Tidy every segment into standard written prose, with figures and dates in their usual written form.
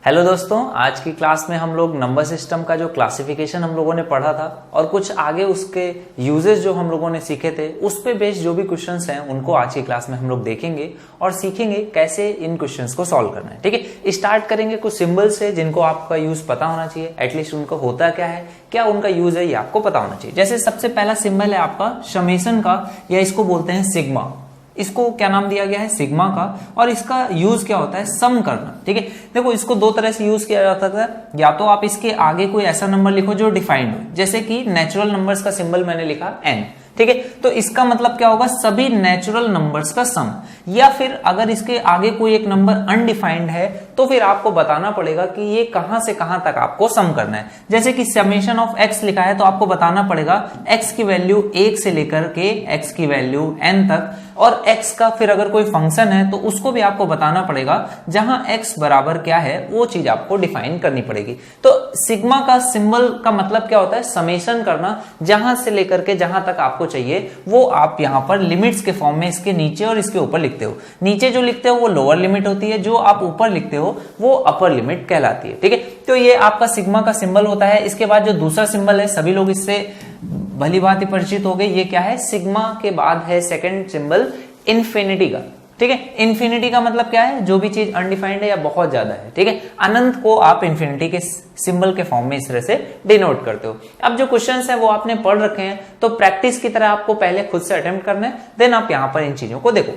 Hello दोस्तों, आज की क्लास में हम लोग नंबर सिस्टम का जो क्लासिफिकेशन हम लोगों ने पढ़ा था और कुछ आगे उसके यूजेस जो हम लोगों ने सीखे थे उस पे बेस्ड जो भी क्वेश्चंस हैं उनको आज की क्लास में हम लोग देखेंगे और सीखेंगे कैसे इन क्वेश्चंस को सॉल्व करना है। ठीक है, स्टार्ट करेंगे कुछ सिंबल से जिनको आपका यूज पता होना चाहिए, एटलीस्ट उनका होता क्या है, क्या उनका यूज है, ये आपको पता होना चाहिए। जैसे सबसे पहला सिंबल है आपका समेशन का, या इसको बोलते हैं सिग्मा। इसको क्या नाम दिया गया है? सिग्मा का। और इसका यूज क्या होता है? सम करना। ठीक है, देखो इसको दो तरह से यूज किया जा सकता है। या तो आप इसके आगे कोई ऐसा नंबर लिखो जो डिफाइंड हो, जैसे कि नेचुरल नंबर्स का सिंबल मैंने लिखा n। ठीक है, तो इसका मतलब क्या होगा? सभी नेचुरल नंबर्स का सम। या फिर अगर इसके आगे कोई एक नंबर अनडिफाइंड है तो फिर आपको बताना पड़ेगा कि ये कहां से कहां तक आपको सम करना है। जैसे कि समेशन ऑफ x लिखा है तो आपको बताना पड़ेगा x की वैल्यू 1 से लेकर के x की वैल्यू n तक, और x का फिर अगर कोई फंक्शन है तो उसको भी आपको बताना पड़ेगा। जहां x बराबर क्या है वो चीज आपको डिफाइन करनी पड़ेगी। तो सिग्मा का सिंबल का मतलब क्या होता है? समेशन करना। जहां से लेकर के जहां तक आपको चाहिए वो आप यहां पर लिमिट्स के फॉर्म में इसके नीचे और इसके ऊपर लिखते हो। नीचे जो लिखते हो वो लोअर लिमिट होती है, जो आप ऊपर लिखते हो वो अपर लिमिट कहलाती है। ठीक है, तो ये आपका सिग्मा का सिंबल होता है। इसके बाद जो दूसरा सिंबल है, सभी लोग इससे भली बात ही परिचित हो गए। ये क्या है? सिग्मा के बाद है सेकंड सिंबल इन्फिनिटी का। ठीक है, इन्फिनिटी का मतलब क्या है? जो भी चीज अनडिफाइंड है या बहुत ज्यादा है। ठीक है, अनंत को आप इन्फिनिटी के सिंबल के फॉर्म में इस तरह से डिनोट करते हो। अब जो क्वेश्चंस है वो आपने पढ़ रखे हैं, तो प्रैक्टिस की तरह आपको पहले खुद से अटेम्प्ट करना है, देन आप यहां पर इन चीजों को देखो।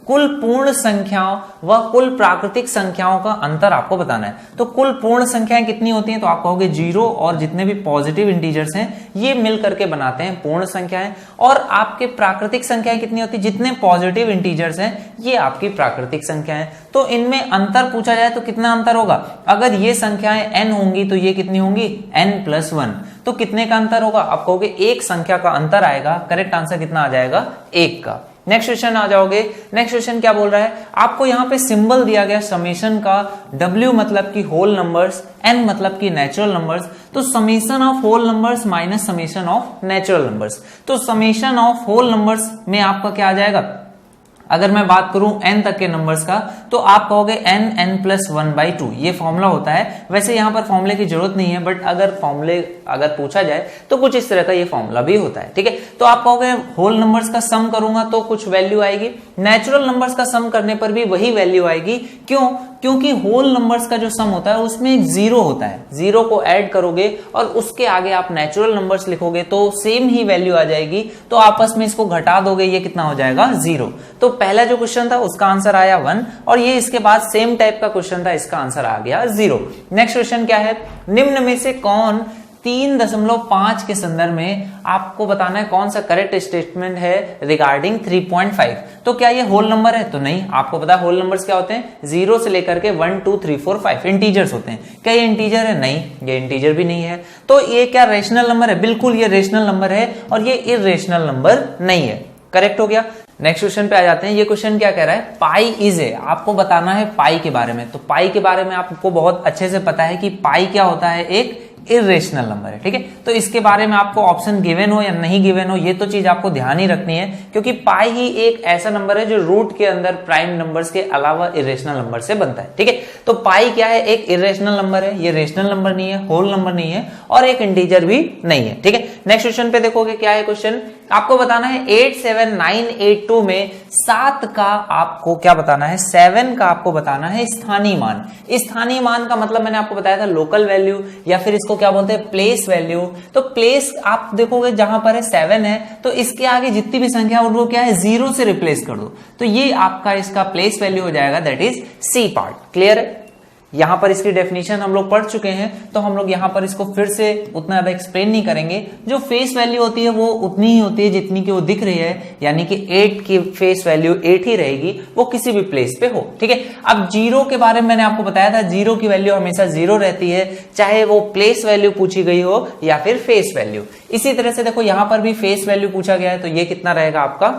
कुल पूर्ण संख्याओं व कुल प्राकृतिक संख्याओं का अंतर आपको बताना है। तो कुल पूर्ण संख्याएं कितनी होती हैं? तो आप कहोगे 0, और जितने भी पॉजिटिव इंटीजर्स हैं ये मिल करके बनाते हैं पूर्ण संख्याएं। और आपके प्राकृतिक संख्याएं कितनी होती है? जितने पॉजिटिव इंटीजर्स हैं ये आपकी प्राकृतिक संख्याएं। तो इनमें अंतर पूछा जाए तो कितना अंतर होगा? अगर ये संख्याएं n होंगी तो ये कितनी होंगी? n+1। तो कितने का अंतर होगा? आप कहोगे एक संख्या का अंतर आएगा। करेक्ट आंसर कितना आ जाएगा? 1 का। नेक्स्ट क्वेश्चन आ जाओगे। नेक्स्ट क्वेश्चन क्या बोल रहा है? आपको यहां पे सिंबल दिया गया समेशन का, W मतलब की होल नंबर्स, N मतलब की नेचुरल नंबर्स। तो summation of whole numbers minus summation of natural numbers. तो समेशन ऑफ होल नंबर्स में आपका क्या आ जाएगा? अगर मैं बात करूं n तक के नंबर्स का तो आप कहोगे n+1/2। ये फॉर्मूला होता है। वैसे यहां पर फॉर्मूले की जरूरत नहीं है, बट अगर पूछा जाए तो कुछ इस तरह का ये फॉर्मूला भी होता है। ठीक है, तो आप कहोगे होल नंबर्स का सम करूंगा तो कुछ वैल्यू आएगी, नेचुरल नंबर्स का सम करने पर भी वही वैल्यू आएगी। क्यों? क्योंकि होल नंबर्स का जो सम होता है उसमें एक 0 होता है। 0 को ऐड करोगे और उसके आगे आप नेचुरल नंबर्स लिखोगे तो सेम ही वैल्यू आ जाएगी। तो आपस में इसको घटा दोगे, ये कितना हो जाएगा? 0। तो पहला जो क्वेश्चन था उसका आंसर आया 1, और ये इसके बाद सेम टाइप का क्वेश्चन था, इसका आंसर आ गया 0। नेक्स्ट क्वेश्चन क्या है? निम्न में से कौन 3.5 के संदर्भ में आपको बताना है कौन सा करेक्ट स्टेटमेंट है रिगार्डिंग 3.5। तो क्या ये होल नंबर है? तो नहीं। आपको पता है होल नंबर्स क्या होते हैं? 0 से लेकर के 1 2 3 4 5 इंटीजर्स होते हैं। क्या ये इंटीजर है? नहीं, ये इंटीजर भी नहीं है। तो ये क्या रेशनल नंबर है? बिल्कुल ये रेशनल नंबर है, और ये इररेशनल नंबर नहीं है। करेक्ट हो गया। नेक्स्ट क्वेश्चन पे आ जाते हैं। ये क्वेश्चन क्या कह रहा है? Pi is a. आपको बताना है पाई के बारे में। तो पाई के बारे में आपको बहुत अच्छे से पता है कि पाई क्या होता है? एक इररेशनल नंबर है। ठीक है, तो इसके बारे में आपको ऑप्शन गिवन हो या नहीं गिवन हो, ये तो चीज आपको ध्यान ही रखनी है, क्योंकि पाई ही एक ऐसा नंबर है जो रूट के अंदर प्राइम नंबर्स के अलावा इरेशनल नंबर से बनता है। ठीक है, तो पाई क्या है? एक इरेशनल नंबर है। ये रेशनल नंबर नहीं है, होल नंबर नहीं है, और एक इंटीजर भी नहीं है। ठीक है, नेक्स्ट क्वेश्चन पे देखोगे क्या है क्वेश्चन? आपको बताना है 87982 में 7 का आपको क्या बताना है? 7 का आपको बताना है स्थानीय मान। स्थानीय मान का मतलब मैंने आपको बताया था लोकल वैल्यू, या फिर इसको क्या बोलते हैं? Place value. तो प्लेस आप देखोगे जहां पर है 7 है तो इसके आगे जितनी भी संख्या उनको क्या है? 0 से रिप्लेस कर दो। तो ये आपका इसका प्लेस वैल्यू हो जाएगा, that is C part. Clear है? यहां पर इसकी डेफिनेशन हम लोग पढ़ चुके हैं, तो हम लोग यहां पर इसको फिर से उतना ज्यादा एक्सप्लेन नहीं करेंगे। जो फेस वैल्यू होती है वो उतनी ही होती है जितनी की वो दिख रही है, यानी कि 8 की फेस वैल्यू 8 ही रहेगी, वो किसी भी प्लेस पे हो। ठीक है, अब 0 के बारे में मैंने आपको बताया था, 0 की वैल्यू हमेशा 0 रहती है, चाहे वो प्लेस वैल्यू पूछी गई हो या फिर फेस वैल्यू। इसी तरह से देखो यहां पर भी फेस वैल्यू पूछा गया है, तो ये कितना रहेगा आपका?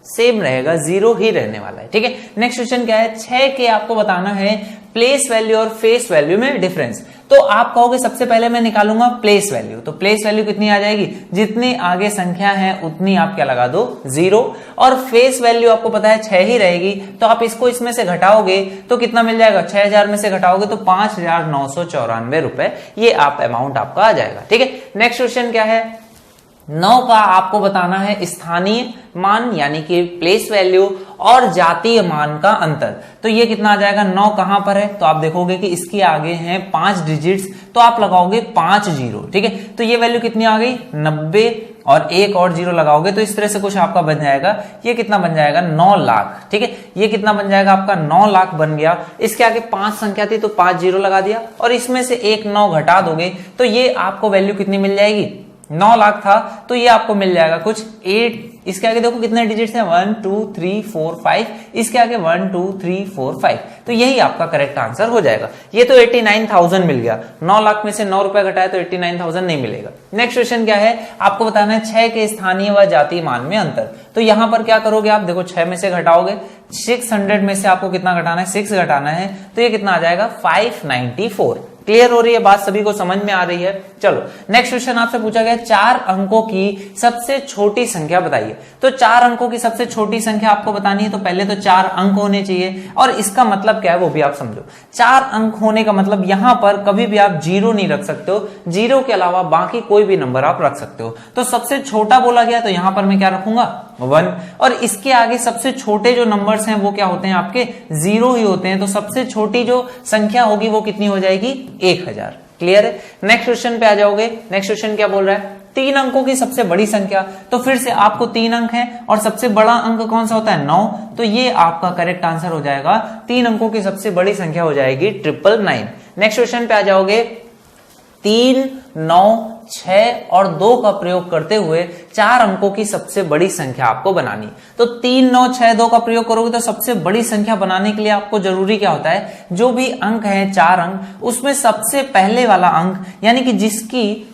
सेम रहेगा, 0 ही रहने वाला है। ठीक है, नेक्स्ट क्वेश्चन क्या है, 6 के आपको बताना है प्लेस वैल्यू और फेस वैल्यू में डिफरेंस। तो आप कहोगे सबसे पहले मैं निकालूंगा प्लेस वैल्यू, तो प्लेस वैल्यू कितनी आ जाएगी, जितनी आगे संख्या है उतनी आप क्या लगा दो 0, और फेस वैल्यू आपको पता है 6 ही रहेगी, तो आप इसको इसमें से घटाओगे तो कितना मिल जाएगा, 6000 में से घटाओगे तो 5994 रुपए, ये आप अमाउंट आपका आ जाएगा। ठीक है, नेक्स्ट क्वेश्चन क्या है, 9 का आपको बताना है स्थानीय मान यानी कि प्लेस वैल्यू और जातीय मान का अंतर। तो ये कितना आ जाएगा, 9 कहां पर है, तो आप देखोगे कि इसके आगे हैं 5 डिजिट्स, तो आप लगाओगे 5 जीरो। ठीक है, तो ये वैल्यू कितनी आ गई 90, और एक और जीरो लगाओगे तो इस तरह से कुछ आपका बन जाएगा, ये कितना बन जाएगा 9 लाख। ठीक है, ये कितना बन जाएगा आपका 9 लाख बन गया। इसके आगे 5 संख्या थी तो 5 जीरो लगा दिया, और इसमें से एक 9 घटा दोगे तो ये आपको वैल्यू कितनी मिल जाएगी, 9 लाख था तो ये आपको मिल जाएगा कुछ 8, इसके आगे देखो कितने डिजिट्स हैं 1 2 3 4 5, इसके आगे 1 2 3 4 5, तो यही आपका करेक्ट आंसर हो जाएगा। ये तो 89,000 मिल गया, 9 लाख में से 9 रुपए घटाए तो 89,000 नहीं मिलेगा। नेक्स्ट क्वेश्चन क्या है, आपको बताना है 6 के स्थानीय व जातीय मान में अंतर। तो यहां पर क्या करोगे आप, देखो 6 में से घटाओगे, 600 में से आपको कितना घटाना है, 6 घटाना है, तो ये कितना आ जाएगा 594। क्लियर हो रही है बात, सभी को समझ में आ रही है। चलो नेक्स्ट क्वेश्चन आपसे पूछा गया 4 अंकों की सबसे छोटी संख्या बताइए। तो 4 अंकों की सबसे छोटी संख्या आपको बतानी है, तो पहले तो 4 अंक होने चाहिए, और इसका मतलब क्या है वो भी आप समझो। 4 अंक होने का मतलब यहां पर कभी भी आप जीरो नहीं रख सकते हो, जीरो के अलावा बाकी कोई भी नंबर आप रख सकते हो। तो सबसे छोटा बोला गया तो यहां पर मैं क्या रखूंगा 1, और इसके आगे सबसे छोटे जो नंबर्स हैं वो क्या होते हैं आपके 0 ही होते हैं, तो सबसे छोटी जो संख्या होगी वो कितनी हो जाएगी 1000। क्लियर है, नेक्स्ट क्वेश्चन पे आ जाओगे। नेक्स्ट क्वेश्चन क्या बोल रहा है, 3 अंकों की सबसे बड़ी संख्या, तो फिर से आपको 3 अंक हैं और सबसे बड़ा अंक कौन सा होता है 9, तो ये आपका करेक्ट आंसर हो जाएगा, 3 अंकों की सबसे बड़ी संख्या हो जाएगी 999। नेक्स्ट क्वेश्चन पे आ जाओगे, 3 9 6 और 2 का प्रयोग करते हुए 4 अंकों की सबसे बड़ी संख्या आपको बनानी। तो 3 9 6 2 का प्रयोग करोगे तो सबसे बड़ी संख्या बनाने के लिए आपको जरूरी क्या होता है, जो भी अंक है 4 अंक, उसमें सबसे पहले वाला अंक यानी कि जिसकी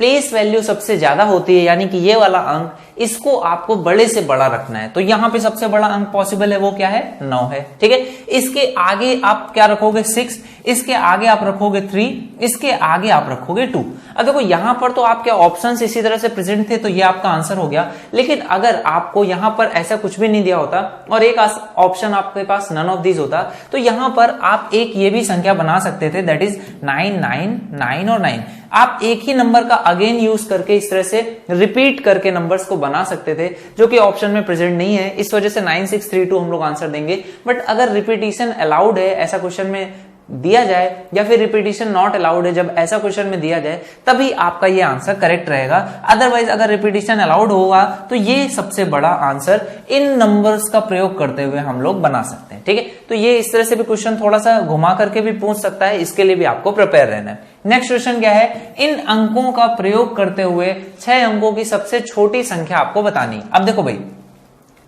प्लेस वैल्यू सबसे ज्यादा होती है, यानी कि ये वाला अंक, इसको आपको बड़े से बड़ा रखना है। तो यहां पे सबसे बड़ा अंक पॉसिबल है वो क्या है 9 है। ठीक है, इसके आगे आप क्या रखोगे 6, इसके आगे आप रखोगे 3, इसके आगे आप रखोगे 2। अब देखो यहां पर तो आपके ऑप्शंस इसी तरह से प्रेजेंट थे तो ये आपका आंसर हो गया, लेकिन अगर आपको यहां पर ऐसा कुछ भी नहीं दिया होता और एक ऑप्शन आपके पास नन ऑफ दीज होता, तो यहां पर आप एक ये भी संख्या बना सकते थे, दैट इज 9 9 9 और 9। आप एक ही नंबर का अगेन यूज करके इस तरह से रिपीट करके नंबर्स को बना सकते थे, जो कि ऑप्शन में प्रेजेंट नहीं है, इस वजह से 9632 हम लोग आंसर देंगे। बट अगर रिपीटिशन अलाउड है ऐसा क्वेश्चन में दिया जाए, या फिर रिपीटिशन नॉट अलाउड है जब ऐसा क्वेश्चन में दिया जाए, तभी आपका ये आंसर करेक्ट रहेगा। अदरवाइज अगर रिपीटिशन अलाउड होगा तो ये सबसे बड़ा आंसर इन नंबर्स का प्रयोग करते हुए हम लोग बना सकते हैं। ठीक है, तो ये इस तरह से भी क्वेश्चन थोड़ा सा घुमा करके भी पूछ सकता है, इसके लिए भी आपको प्रिपेयर रहना है। नेक्स्ट क्वेश्चन क्या है, इन अंकों का प्रयोग करते हुए 6 अंकों की सबसे छोटी संख्या आपको बतानी। अब देखो भाई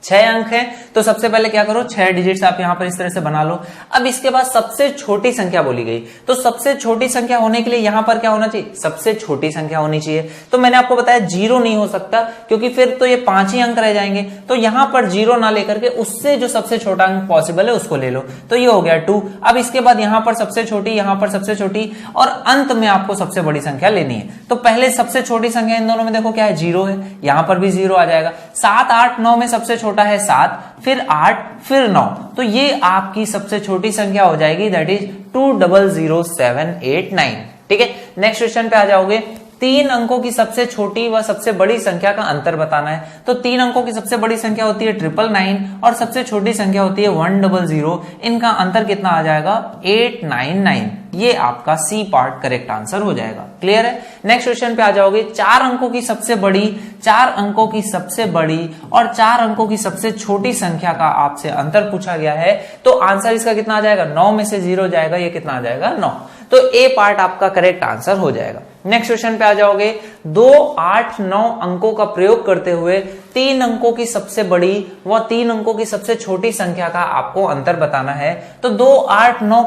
6 अंक हैं, तो सबसे पहले क्या करो 6 डिजिट्स आप यहां पर इस तरह से बना लो। अब इसके बाद सबसे छोटी संख्या बोली गई, तो सबसे छोटी संख्या होने के लिए यहां पर क्या होना चाहिए, सबसे छोटी संख्या होनी चाहिए। तो मैंने आपको बताया 0 नहीं हो सकता, क्योंकि फिर तो ये 5 ही अंक रह जाएंगे, तो यहां पर 0 ना लेकर के उससे जो सबसे छोटा अंक पॉसिबल है उसको ले लो, तो ये हो गया 2। अब इसके बाद यहां पर सबसे छोटी, यहां पर सबसे छोटी, और अंत में आपको सबसे बड़ी संख्या लेनी है। तो पहले सबसे छोटी संख्या इन दोनों में देखो क्या है 0 है, यहां पर भी 0 आ जाएगा। 7 8 9 में सबसे छोटा है 7, फिर 8, फिर 9, तो ये आपकी सबसे छोटी संख्या हो जाएगी, दैट इज 200789। ठीक है, नेक्स्ट क्वेश्चन पे आ जाओगे। 3 अंकों की सबसे छोटी व सबसे बड़ी संख्या का अंतर बताना है। तो 3 अंकों की सबसे बड़ी संख्या होती है 999 और सबसे छोटी संख्या होती है 100। इनका अंतर कितना आ जाएगा 899। ये आपका सी पार्ट करेक्ट आंसर हो जाएगा। क्लियर है, नेक्स्ट क्वेश्चन पे आ जाओगे। 4 अंकों की सबसे बड़ी, 4 अंकों की सबसे बड़ी और 4 अंकों की सबसे छोटी संख्या का आपसे अंतर पूछा गया है, तो आंसर इसका कितना आ जाएगा 9 में से 0 जाएगा, ये कितना आ जाएगा 9, तो ए पार्ट आपका करेक्ट आंसर हो जाएगा। नेक्स्ट क्वेश्चन पे आ जाओगे। 2 8 9 अंकों का प्रयोग करते हुए 3 अंकों की सबसे बड़ी व 3 अंकों की सबसे छोटी संख्या का आपको अंतर बताना है। तो 2 8 9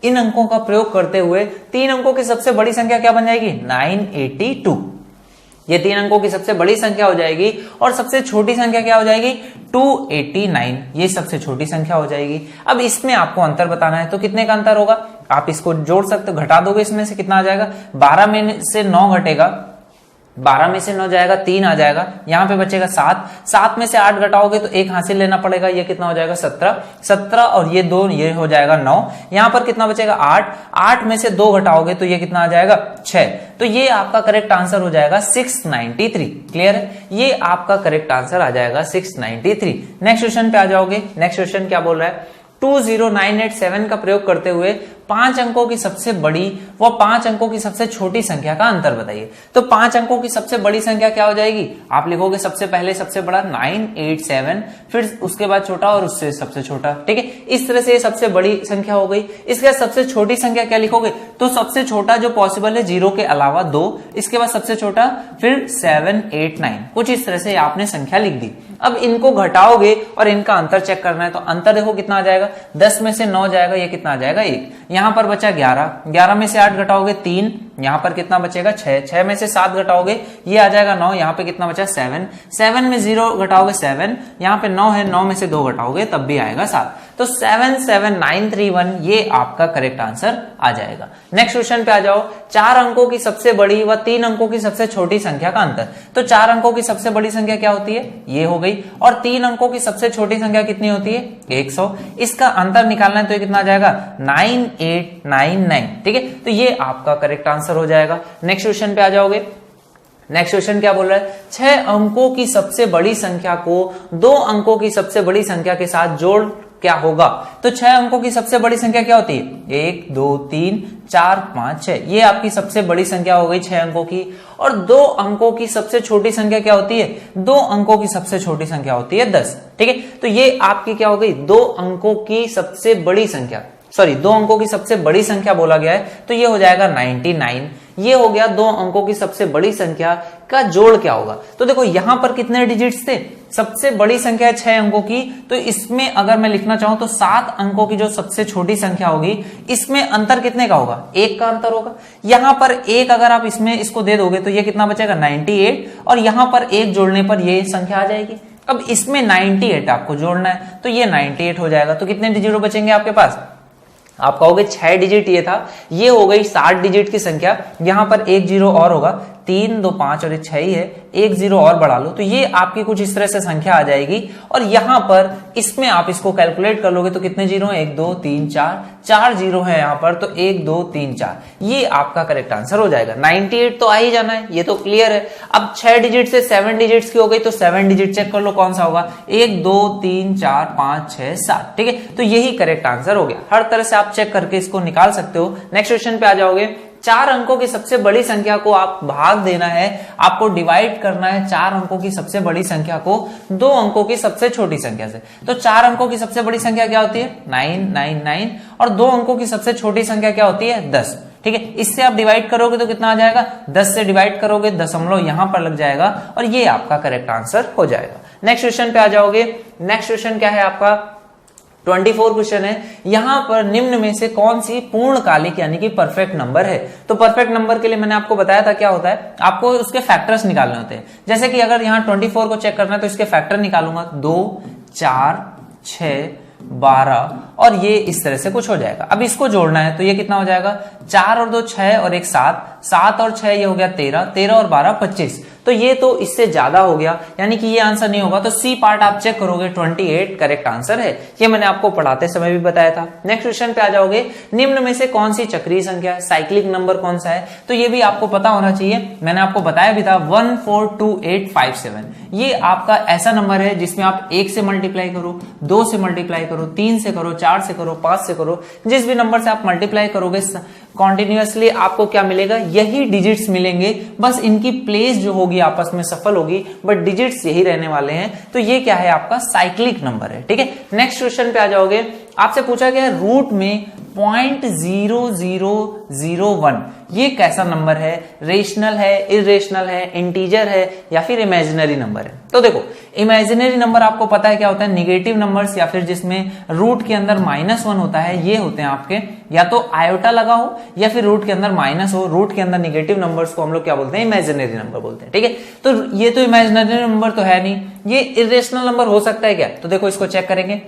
इन अंकों का प्रयोग करते हुए 3 अंकों की सबसे बड़ी संख्या क्या बन जाएगी 982। ये 3 अंकों की सबसे बड़ी संख्या हो जाएगी और सबसे छोटी संख्या क्या हो जाएगी 289, ये सबसे छोटी संख्या हो जाएगी। अब इसमें आपको अंतर बताना है, तो कितने का अंतर होगा, आप इसको जोड़ सकते हो, घटा दोगे इसमें से कितना आ जाएगा, 12 में से 9 घटेगा, 12 में से 9 जाएगा 3 आ जाएगा, यहाँ पे बचेगा 7, 7 में से 8 घटाओगे तो 1 हासिल लेना पड़ेगा, ये कितना हो जाएगा 17, 17 और ये 2 ये हो जाएगा 9, यहाँ पर कितना बचेगा 8, 8 में से 2 घटाओगे तो ये कितना आ जाएगा 6, तो ये आपका करेक्ट आंसर हो जाएगा 693। क्लियर है, ये आपका करेक्ट आंसर आ जाएगा 693। नेक्स्ट क्वेश्चन पे आ जाओगे। नेक्स्ट क्वेश्चन क्या बोल रहा है, 20987 का प्रयोग करते हुए 5 अंकों की सबसे बड़ी व 5 अंकों की सबसे छोटी संख्या का अंतर बताइए। तो 5 अंकों की सबसे बड़ी संख्या क्या हो जाएगी, आप लिखोगे सबसे पहले सबसे बड़ा 987, फिर उसके बाद छोटा और उससे सबसे छोटा, ठीक है, इस तरह से ये सबसे बड़ी संख्या हो गई। इसके बाद सबसे छोटी संख्या क्या लिखोगे, तो सबसे छोटा जो पॉसिबल है 0 के अलावा 2, इसके बाद सबसे छोटा, फिर 7 8 9, कुछ इस तरह से आपने संख्या लिख दी। अब इनको घटाओगे और इनका अंतर चेक करना है, तो अंतर देखो कितना आ जाएगा, 10 में से 9 जाएगा, ये कितना आ जाएगा 1, यहाँ पर बचा 11, 11 में से 8 घटाओगे 3, यहाँ पर कितना बचेगा 6, 6 में से 7 घटाओगे ये आ जाएगा 9, यहाँ पे कितना बचा 7, 7 में 0 घटाओगे 7, यहाँ पे 9 है, 9 में से 2 घटाओगे तब भी आएगा 7, तो 77931 ये आपका करेक्ट आंसर आ जाएगा। नेक्स्ट क्वेश्चन पे आ जाओ, 4 अंकों की सबसे बड़ी व 3 अंकों की सबसे छोटी संख्या का अंतर। तो 4 अंकों की सबसे बड़ी संख्या क्या होती है, ये हो गई, और 3 अंकों की सबसे छोटी संख्या कितनी होती है 100, इसका अंतर निकालना है तो ये कितना आ जाएगा 9899, ठीक है, तो ये आपका करेक्ट आंसर हो जाएगा। नेक्स्ट क्वेश्चन पे आ जाओगे। नेक्स्ट क्वेश्चन क्या बोल रहा है, 6 अंकों की सबसे बड़ी संख्या को 2 अंकों की सबसे बड़ी संख्या के साथ जोड़ क्या होगा। तो 6 अंकों की सबसे बड़ी संख्या क्या होती है 1 2 3 4 5 6, ये आपकी सबसे बड़ी संख्या हो गई 6 अंकों की। और 2 अंकों की सबसे छोटी संख्या क्या होती है, 2 अंकों की सबसे छोटी संख्या होती है 10, ठीक है, तो ये आपकी क्या हो गई 2 अंकों की सबसे बड़ी संख्या, सॉरी 2 अंकों की सबसे बड़ी संख्या बोला गया है, तो ये हो जाएगा 99। ये हो गया 2 अंकों की सबसे बड़ी संख्या का जोड़ क्या होगा। तो देखो यहां पर कितने डिजिट्स थे, सबसे बड़ी संख्या है 6 अंकों की, तो इसमें अगर मैं लिखना चाहूं तो 7 अंकों की जो सबसे छोटी संख्या होगी, इसमें अंतर कितने का होगा, 1 का अंतर होगा। यहां पर 1 अगर आप इसमें इसको दे दोगे तो ये कितना बचेगा 98, और यहां पर 1 जोड़ने पर ये संख्या आ जाएगी। अब इसमें 98 आपको जोड़ना है तो ये 98 हो जाएगा। तो कितने डिजिट बचेंगे आपके पास, आप कहोगे 6 डिजिट ये था, ये हो गई 60 डिजिट की संख्या, यहां पर 1 जीरो और होगा, 3 2 5 और 6 ही है, 1 जीरो और बढ़ा लो तो ये आपकी कुछ इस तरह से संख्या आ जाएगी। और यहां पर इसमें आप इसको कैलकुलेट कर लोगे तो कितने जीरो है 1 2 3 4, 4 जीरो है यहां पर, तो 1 2 3 4, ये आपका करेक्ट आंसर हो जाएगा। 98 तो आ ही जाना है, ये तो क्लियर है। अब 6 डिजिट से 7 डिजिट्स की हो गई, तो 7 डिजिट चेक कर लो कौन सा होगा, 1 2 3 4 5 6 7, ठीक है, तो यही करेक्ट आंसर हो गया। हर तरह से आप चेक करके इसको निकाल सकते हो। नेक्स्ट क्वेश्चन पे आ जाओगे, 4 अंकों की सबसे बड़ी संख्या को आप भाग देना है, आपको डिवाइड करना है 4 अंकों की सबसे बड़ी संख्या को 2 अंकों की सबसे छोटी संख्या से। तो 4 अंकों की सबसे बड़ी संख्या क्या होती है 999, और 2 अंकों की सबसे छोटी संख्या क्या होती है 10, ठीक है, इससे आप डिवाइड करोगे तो कितना आ जाएगा, 10 से डिवाइड करोगे दशमलव यहां पर लग जाएगा, और ये आपका करेक्ट आंसर हो जाएगा। नेक्स्ट क्वेश्चन पे आ जाओगे। नेक्स्ट क्वेश्चन क्या है आपका 24 क्वेश्चन है, यहां पर निम्न में से कौन सी पूर्णकालिक यानी कि परफेक्ट नंबर है। तो परफेक्ट नंबर के लिए मैंने आपको बताया था क्या होता है, आपको उसके फैक्टर्स निकालने होते हैं। जैसे कि अगर यहाँ 24 को चेक करना है तो इसके फैक्टर निकालूंगा, 2 4 6 12, और ये इस तरह से कुछ हो जाएगा। अब इसको जोड़ना है तो ये कितना हो जाएगा, 4 और 2 6 और 1 7, 7 और 6 ये हो गया 13, 13 और 12 25, तो ये तो इससे ज्यादा हो गया, यानी कि ये आंसर नहीं होगा। तो सी पार्ट आप चेक करोगे 28 करेक्ट आंसर है, ये मैंने आपको पढ़ाते समय भी बताया था। नेक्स्ट क्वेश्चन पे आ जाओगे, निम्न में से कौन सी चक्रीय संख्या है, साइक्लिक नंबर कौन सा है, तो ये भी आपको पता होना चाहिए, मैंने आपको बताया भी था 142857, ये आपका ऐसा नंबर है जिसमें आप 1 से मल्टीप्लाई करो, 2 से मल्टीप्लाई करो, 3 से करो, 4 से करो, 5 से करो, जिस भी नंबर से आप मल्टीप्लाई करोगे कॉन्टिन्यूअसली आपको क्या मिलेगा, यही डिजिट्स मिलेंगे, बस इनकी प्लेस जो होगी आपस में सफल होगी, बट डिजिट्स यही रहने वाले हैं। तो ये क्या है आपका साइक्लिक नंबर है, ठीक है। नेक्स्ट क्वेश्चन पे आ जाओगे, आपसे पूछा गया रूट में 0.0001 ये कैसा नंबर है, रेशनल है, इरेशनल है, इंटीजर है या फिर इमेजिनरी नंबर है। तो देखो इमेजिनरी नंबर आपको पता है क्या होता है, निगेटिव नंबर्स या फिर जिसमें रूट के अंदर -1 होता है, ये होते हैं आपके या तो आयोटा लगा हो या फिर रूट के अंदर माइनस हो। रूट के अंदर निगेटिव नंबर्स को हम लोग क्या बोलते हैं, इमेजिनरी नंबर बोलते हैं। ठीक है, तो ये तो इमेजिनरी नंबर तो है नहीं, ये इरेशनल नंबर हो सकता है क्या? तो देखो इसको चेक करेंगे,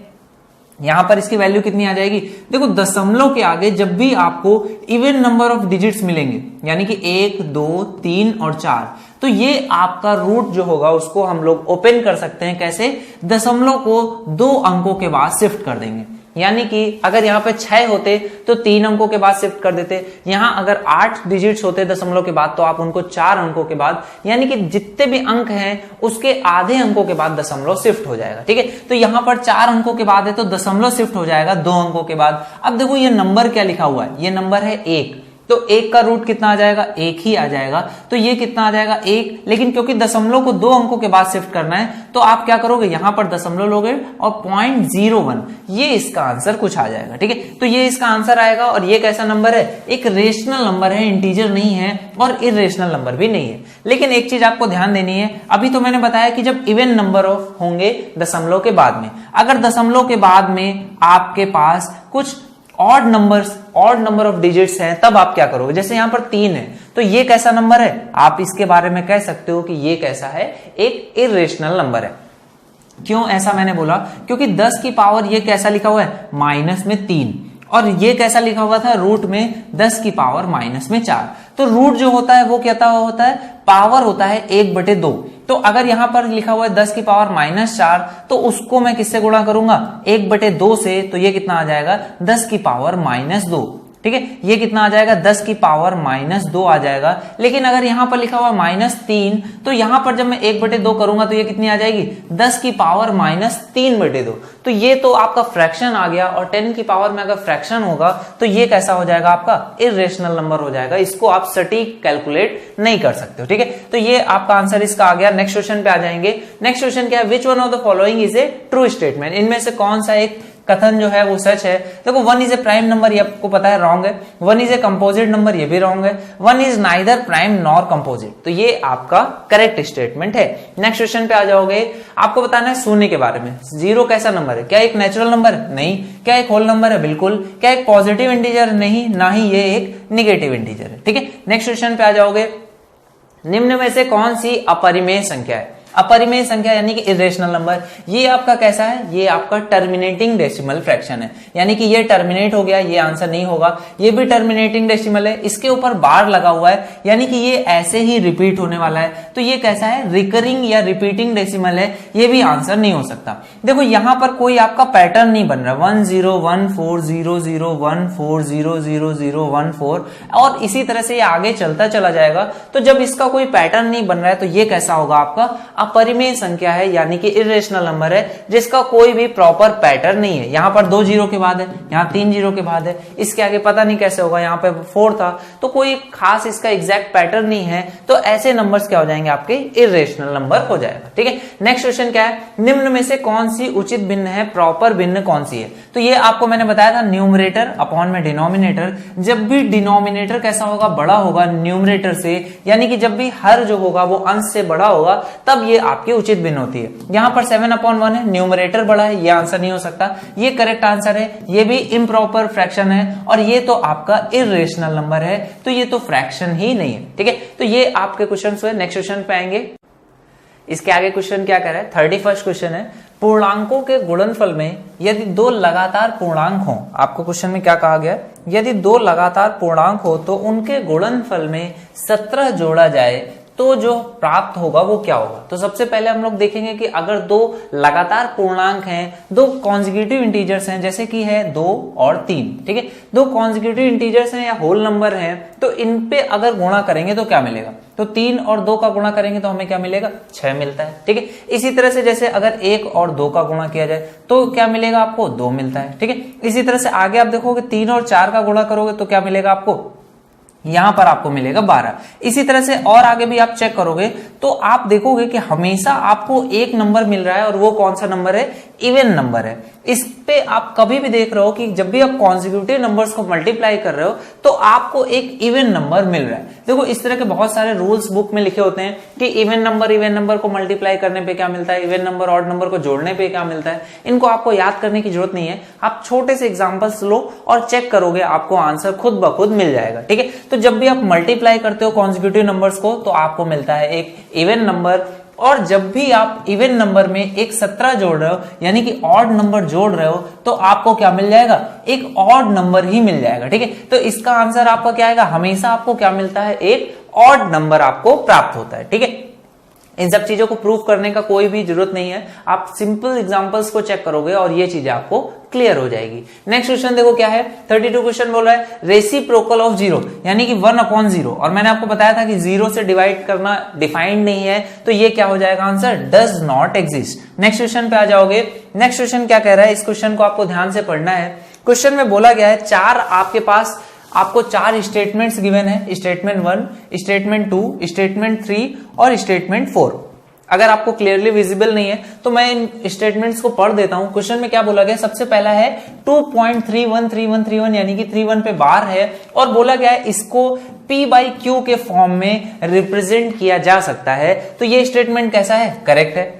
यहां पर इसकी वैल्यू कितनी आ जाएगी। देखो दशमलव के आगे जब भी आपको इवन नंबर ऑफ डिजिट्स मिलेंगे, यानी कि 1, 2, 3 और 4, तो ये आपका रूट जो होगा उसको हम लोग ओपन कर सकते हैं। कैसे? दशमलव को 2 अंकों के बाद शिफ्ट कर देंगे। यानी कि अगर यहाँ पे 6 होते तो 3 अंकों के बाद शिफ्ट कर देते, यहां अगर 8 डिजिट्स होते दशमलव के बाद तो आप उनको 4 अंकों के बाद, यानी कि जितने भी अंक हैं उसके आधे अंकों के बाद दशमलव शिफ्ट हो जाएगा। ठीक है, तो यहां पर 4 अंकों के बाद है तो दशमलव शिफ्ट हो जाएगा 2 अंकों के बाद। अब देखो ये नंबर क्या लिखा हुआ है, ये नंबर है 1, तो 1 का रूट कितना आ जाएगा, 1 ही आ जाएगा। तो ये कितना आ जाएगा, 1। लेकिन क्योंकि दशमलव को 2 अंकों के बाद शिफ्ट करना है तो आप क्या करोगे, यहां पर दशमलव लोगे और 0.01, ये इसका आंसर कुछ आ जाएगा। ठीक है, तो ये इसका आंसर आएगा। और ये कैसा नंबर है, एक रेशनल नंबर है, इंटीजर नहीं है और इरेशनल नंबर भी नहीं है। लेकिन एक चीज आपको ध्यान देनी है, अभी तो मैंने बताया कि जब इवन नंबर ऑफ होंगे दशमलव के बाद में, अगर दशमलव के बाद में आपके पास कुछ ऑड नंबर ऑफ डिजिट्स हैं, तब आप क्या करोगे। जैसे यहां पर 3 है तो ये कैसा नंबर है, आप इसके बारे में कह सकते हो कि ये कैसा है, एक इरेशनल नंबर है। क्यों ऐसा मैंने बोला, क्योंकि 10 की पावर ये कैसा लिखा हुआ है, माइनस में 3, और ये कैसा लिखा हुआ था, रूट में 10 की पावर माइनस में 4। तो रूट जो होता है वो क्या होता है, पावर होता है 1/2। तो अगर यहां पर लिखा हुआ है 10 की पावर -4, तो उसको मैं किससे गुणा करूंगा, 1/2 से। तो ये कितना आ जाएगा, 10 की पावर -2। ठीक है, ये कितना आ जाएगा, 10 की पावर -2 आ जाएगा। लेकिन अगर यहां पर लिखा हुआ -3, तो यहां पर जब मैं 1/2 करूंगा तो ये कितनी आ जाएगी, 10 की पावर -3/2। तो ये तो आपका फ्रैक्शन आ गया, और 10 की पावर में अगर फ्रैक्शन होगा तो ये कैसा हो जाएगा, आपका इरेशनल नंबर हो जाएगा। इसको आप सटीक कैलकुलेट नहीं कर सकते हो। ठीक है, तो ये आपका आंसर इसका आ गया। नेक्स्ट क्वेश्चन पे आ जाएंगे। नेक्स्ट क्वेश्चन क्या है, which one of the following is a true statement. इनमें से कौन सा एक कथन जो है वो सच है। देखो 1 इज ए प्राइम नंबर, ये आपको पता है रॉन्ग है। 1 इज ए कंपोजिट नंबर, ये भी रॉन्ग है। 1 is neither prime nor composite, तो ये आपका करेक्ट स्टेटमेंट है। नेक्स्ट क्वेश्चन पे आ जाओगे, आपको बताना है शून्य के बारे में। 0 कैसा नंबर है, क्या एक नेचुरल नंबर है, नहीं। क्या एक होल नंबर है, बिल्कुल। क्या एक पॉजिटिव इंटीजर, नहीं, ना ही ये एक निगेटिव इंटीजर है। ठीक है, नेक्स्ट क्वेश्चन पे आ जाओगे, निम्न में से कौन सी अपरिमेय संख्या है। अपरिमेय संख्या यानी कि इरेशनल नंबर, ये आपका कैसा है, ये आपका टर्मिनेटिंग डेसिमल फ्रैक्शन है। यानी कि ये टर्मिनेट हो गया, ये आंसर नहीं होगा। ये भी टर्मिनेटिंग डेसिमल है, इसके ऊपर बार लगा हुआ है, यानी कि ये ऐसे ही रिपीट होने वाला है। तो ये कैसा है, रिकरिंग या रिपीटिंग डेसिमल है, ये भी आंसर नहीं हो सकता। देखो यहां पर कोई आपका पैटर्न नहीं बन रहा, 10140014 और इसी तरह से ये आगे चलता चला जाएगा। तो जब इसका कोई पैटर्न नहीं बन रहा है तो ये कैसा होगा, आपका अपरिमेय संख्या है, यानी कि इरेशनल नंबर है जिसका कोई भी प्रॉपर पैटर्न नहीं है। यहां पर 2 जीरो के बाद है, यहां 3 जीरो के बाद है, इसके आगे पता नहीं कैसे होगा, यहां पे 4 था, तो कोई खास इसका एग्जैक्ट पैटर्न नहीं है। तो ऐसे नंबर्स क्या हो जाएंगे, आपके इरेशनल नंबर हो जाएगा। ठीक है, नेक्स्ट क्वेश्चन क्या है, निम्न में से कौन सी उचित भिन्न है, प्रॉपर भिन्न कौन सी है। तो ये आपको मैंने बताया था, न्यूमरेटर अपॉन में डिनोमिनेटर। जब भी डिनोमिनेटर कैसा होगा, बड़ा होगा न्यूमरेटर से, यानी कि जब भी हर जो होगा वो अंश से बड़ा होगा, तब ये आपकी उचित भिन्न होती है। यहां पर 7/1 है, न्यूमरेटर बड़ा है, ये आंसर नहीं हो सकता, ये करेक्ट आंसर है। ये भी इम्प्रॉपर फ्रैक्शन है, और ये तो आपका इरेशनल नंबर है, तो ये तो फ्रैक्शन ही नहीं है। ठीक है, तो ये आपके क्वेश्चन हुए। नेक्स्ट क्वेश्चन पे आएंगे। इसके आगे क्वेश्चन क्या कर रहा है, 31st क्वेश्चन है, पूर्णांकों के गुणनफल में यदि 2 लगातार पूर्णांक हो। आपको क्वेश्चन में क्या कहा गया, यदि 2 लगातार पूर्णांक हो तो उनके गुणनफल में 17 जोड़ा जाए तो जो प्राप्त होगा वो क्या होगा। तो सबसे पहले हम लोग देखेंगे कि अगर 2 लगातार पूर्णांक हैं, 2 कॉन्जिक्यूटिव इंटीजर्स हैं, जैसे कि है 2 और 3, ठीक है, 2 कॉन्जिक्यूटिव इंटीजर्स हैं या होल नंबर हैं, तो इन पे अगर गुणा करेंगे तो क्या मिलेगा। तो 3 और 2 का गुणा करेंगे तो हमें क्या मिलेगा, 6 मिलता है। ठीक है, इसी तरह से जैसे अगर 1 और 2 का गुणा किया जाए तो क्या मिलेगा, आपको 2 मिलता है। ठीक है, इसी तरह से आगे आप देखोगे 3 और 4 का गुणा करोगे तो क्या मिलेगा, आपको यहां पर आपको मिलेगा 12। इसी तरह से और आगे भी आप चेक करोगे तो आप देखोगे कि हमेशा आपको एक नंबर मिल रहा है और वो कौन सा नंबर है, इवन नंबर है। इस पे आप कभी भी देख रहे हो कि जब भी आप कॉन्जिक्यूटिव नंबर्स को मल्टीप्लाई कर रहे हो तो आपको एक इवन नंबर मिल रहा है। देखो इस तरह के बहुत सारे रूल्स बुक में लिखे होते हैं कि इवन नंबर को मल्टीप्लाई करने पे क्या मिलता है, इवन नंबर ऑड नंबर को जोड़ने पे क्या मिलता है। इनको आपको याद करने की जरूरत नहीं है, आप छोटे से एग्जांपल्स लो और चेक करोगे, आपको आंसर खुद ब खुद मिल जाएगा। ठीक है, तो जब भी आप मल्टीप्लाई करते हो कॉन्जिक्यूटिव नंबर्स को तो आपको मिलता है एक इवन नंबर, और जब भी आप इवन नंबर में एक 17 जोड़ रहे हो यानी कि ऑड नंबर जोड़ रहे हो तो आपको क्या मिल जाएगा, एक ऑड नंबर ही मिल जाएगा। ठीक है, तो इसका आंसर आपका क्या आएगा, हमेशा आपको क्या मिलता है, एक ऑड नंबर आपको प्राप्त होता है। ठीक है, इन सब चीजों को प्रूव करने का कोई भी जरूरत नहीं है, आप सिंपल एग्जांपल्स को चेक करोगे और ये चीजें आपको क्लियर हो जाएगी। नेक्स्ट क्वेश्चन देखो क्या है, 32 क्वेश्चन बोल रहा है रेसिप्रोकल ऑफ 0 यानी कि 1/0, और मैंने आपको बताया था कि 0 से डिवाइड करना डिफाइंड नहीं है, तो ये क्या हो जाएगा answer, does not exist. Next question पे आ जाओगे। नेक्स्ट क्वेश्चन क्या कह रहा है, इस क्वेश्चन को आपको ध्यान से पढ़ना है। क्वेश्चन में बोला गया है आपको 4 स्टेटमेंट्स गिवन है, स्टेटमेंट 1, स्टेटमेंट 2, स्टेटमेंट 3 और स्टेटमेंट 4। अगर आपको क्लियरली विजिबल नहीं है तो मैं इन स्टेटमेंट्स को पढ़ देता हूं। क्वेश्चन में क्या बोला गया, सबसे पहला है 2.313131 यानी कि 31 पे बार है, और बोला गया है इसको P/Q के फॉर्म में रिप्रेजेंट किया जा सकता है। तो ये स्टेटमेंट कैसा है, करेक्ट है।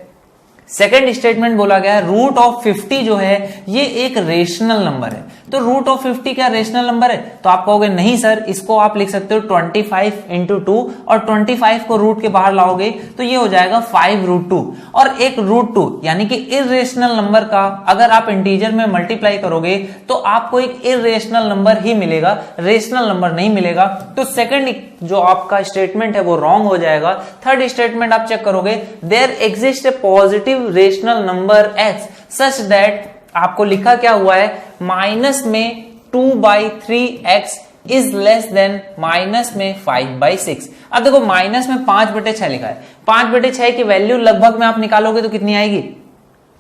सेकेंड स्टेटमेंट बोला गया है रूट ऑफ 50 जो है ये एक रेशनल नंबर है। तो रूट ऑफ 50 क्या रेशनल नंबर है, तो आप कहोगे नहीं सर, इसको आप लिख सकते हो 25 इंटू 2, और 25 को रूट के बाहर लाओगे तो ये हो जाएगा 5√2, और एक √2 यानी कि इरेशनल नंबर का अगर आप इंटीजर में मल्टीप्लाई करोगे तो आपको एक इरेशनल नंबर ही मिलेगा, रेशनल नंबर नहीं मिलेगा। तो सेकंड जो आपका स्टेटमेंट है वो रॉन्ग हो जाएगा। थर्ड स्टेटमेंट आप चेक करोगे, there exist a positive rational number x such that, आपको लिखा क्या हुआ है, माइनस में 2/3x is less than minus में 5/6। अब देखो माइनस में 5/6 लिखा है, 5/6 की वैल्यू लगभग में आप निकालोगे तो कितनी आएगी,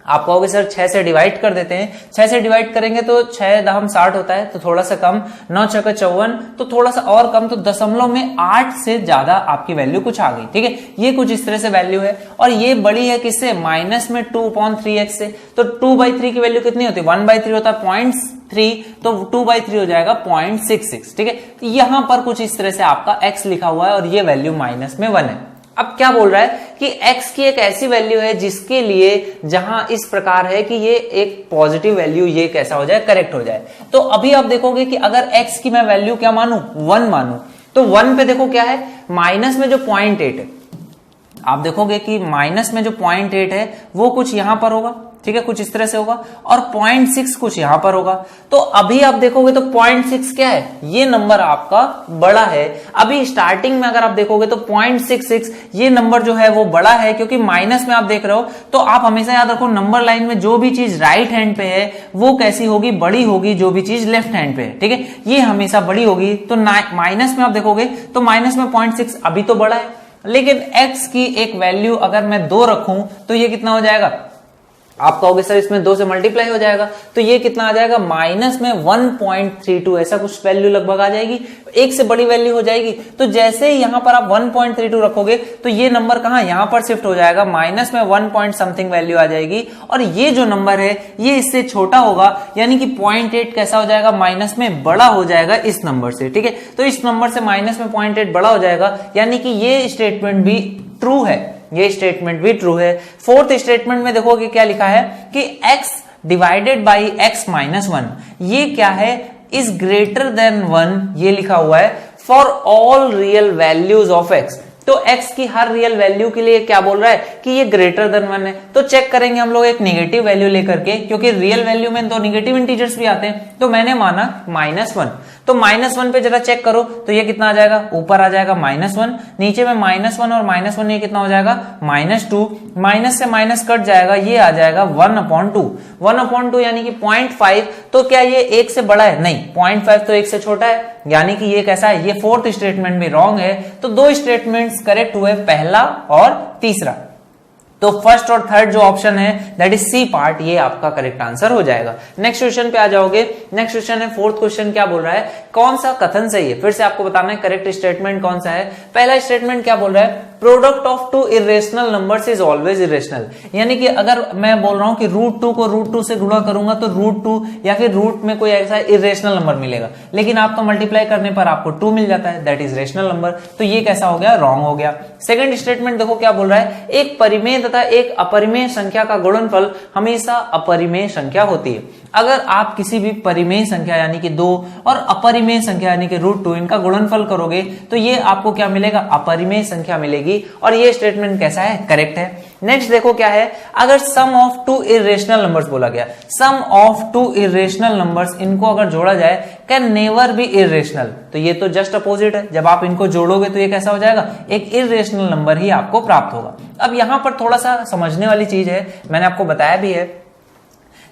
आप कहोगे सर 6 से डिवाइड कर देते हैं। 6 से डिवाइड करेंगे तो 6 दहम 60 होता है, तो थोड़ा सा कम, 9 छक्का 54, तो थोड़ा सा और कम, तो दशमलव में 8 से ज्यादा आपकी वैल्यू कुछ आ गई। ठीक है, ये कुछ इस तरह से वैल्यू है, और ये बड़ी है किससे, माइनस में 2/3x से। तो 2/3 की वैल्यू कितनी होती है, 1/3 होता है 0.3, तो 2/3 हो जाएगा 0.66। ठीक है, तो यहां पर कुछ इस तरह से आपका x लिखा हुआ है और ये वैल्यू माइनस में 1 है। अब क्या बोल रहा है कि x की एक ऐसी वैल्यू है जिसके लिए जहां इस प्रकार है कि ये एक पॉजिटिव वैल्यू, ये कैसा हो जाए, करेक्ट हो जाए। तो अभी आप देखोगे कि अगर x की मैं वैल्यू क्या मानू, 1 मानू, तो 1 पे देखो क्या है, माइनस में जो 0.8 है, आप देखोगे कि माइनस में जो 0.8 है वो कुछ यहां पर होगा। ठीक है, कुछ इस तरह से होगा, और 0.6 कुछ यहां पर होगा। तो अभी आप देखोगे तो 0.6 क्या है, ये नंबर आपका बड़ा है। अभी स्टार्टिंग में अगर आप देखोगे तो 0.66 ये नंबर जो है वो बड़ा है, क्योंकि माइनस में आप देख रहे हो। तो आप हमेशा याद रखो नंबर लाइन में जो भी चीज राइट हैंड पे है वो कैसी होगी, बड़ी होगी, जो भी चीज लेफ्ट हैंड पे है। ठीक है, ये हमेशा बड़ी होगी। तो माइनस में आप देखोगे तो माइनस में 0.6 अभी तो बड़ा है, लेकिन x की एक वैल्यू अगर मैं 2 रखूं तो ये कितना हो जाएगा, आप कहोगे सर इसमें 2 से मल्टीप्लाई हो जाएगा, तो ये कितना आ जाएगा, माइनस में 1.32, ऐसा कुछ वैल्यू लगभग आ जाएगी, 1 से बड़ी वैल्यू हो जाएगी। तो जैसे ही यहां पर आप 1.32 रखोगे तो ये नंबर कहां, यहां पर शिफ्ट हो जाएगा, माइनस में 1 पॉइंट समथिंग वैल्यू आ जाएगी, और ये जो नंबर है ये इससे छोटा होगा, यानी कि 0.8 कैसा हो जाएगा, माइनस में बड़ा हो जाएगा इस नंबर से। ठीक है, तो इस नंबर से माइनस में 0.8 बड़ा हो जाएगा, यानी कि ये स्टेटमेंट भी ट्रू है, ये स्टेटमेंट भी ट्रू है। फोर्थ स्टेटमेंट में देखोगे क्या लिखा है कि x divided by x minus 1, ये क्या है, इज ग्रेटर देन 1, ये लिखा हुआ है for all real values of x। तो x की हर रियल वैल्यू के लिए क्या बोल रहा है कि ये ग्रेटर देन 1 है। तो चेक करेंगे हम लोग एक नेगेटिव वैल्यू लेकर के, क्योंकि रियल वैल्यू में तो नेगेटिव इंटीजर्स भी आते हैं, तो मैंने माना -1। तो -1 पे जरा चेक करो तो ये कितना आ जाएगा, ऊपर आ जाएगा -1, नीचे में -1 और -1 ये कितना हो जाएगा, -2, माइनस से माइनस कट जाएगा, ये आ जाएगा 1/2, 1/2 यानी कि 0.5। तो क्या ये 1 से बड़ा है, नहीं, 0.5 तो 1 से छोटा है, यानी कि ये कैसा है, ये फोर्थ स्टेटमेंट भी रॉन्ग है। तो 2 स्टेटमेंट्स करेक्ट हुए, पहला और तीसरा। तो फर्स्ट और थर्ड जो ऑप्शन है दैट इज सी पार्ट, ये आपका करेक्ट आंसर हो जाएगा। नेक्स्ट क्वेश्चन पे आ जाओगे। नेक्स्ट क्वेश्चन है फोर्थ क्वेश्चन, क्या बोल रहा है, कौन सा कथन सही है। फिर से आपको बताना है करेक्ट स्टेटमेंट कौन सा है। पहला स्टेटमेंट क्या बोल रहा है, product of two irrational numbers is always irrational. यानी कि अगर मैं बोल रहा हूं कि √2 को √2 से गुणा करूंगा तो √2 या फिर रूट में कोई ऐसा इरेशनल नंबर मिलेगा, लेकिन आपका मल्टीप्लाई करने पर आपको 2 मिल जाता है, दैट इज रेशनल नंबर। तो ये कैसा हो गया, रॉन्ग हो गया। सेकंड स्टेटमेंट देखो क्या बोल रहा है, एक परिमेय तथा एक अपरिमेय संख्या का गुणनफल हमेशा अपरिमेय संख्या होती है। अगर आप किसी भी परिमेय संख्या यानी कि 2 और अपरिमेय संख्या यानी कि √2 इनका गुणनफल करोगे तो ये आपको क्या मिलेगा, अपरिमेय संख्या मिलेगी। और ये स्टेटमेंट कैसा है, करेक्ट है। नेक्स्ट देखो क्या है, अगर सम ऑफ टू इरेशनल नंबर्स बोला गया, सम ऑफ टू इरेशनल नंबर्स, इनको अगर जोड़ा जाए कैन नेवर बी इरेशनल, तो ये तो जस्ट अपोजिट है। जब आप इनको जोड़ोगे तो ये कैसा हो जाएगा, एक इरेशनल नंबर ही आपको प्राप्त होगा। अब यहां पर थोड़ा सा समझने वाली चीज है, मैंने आपको बताया भी है,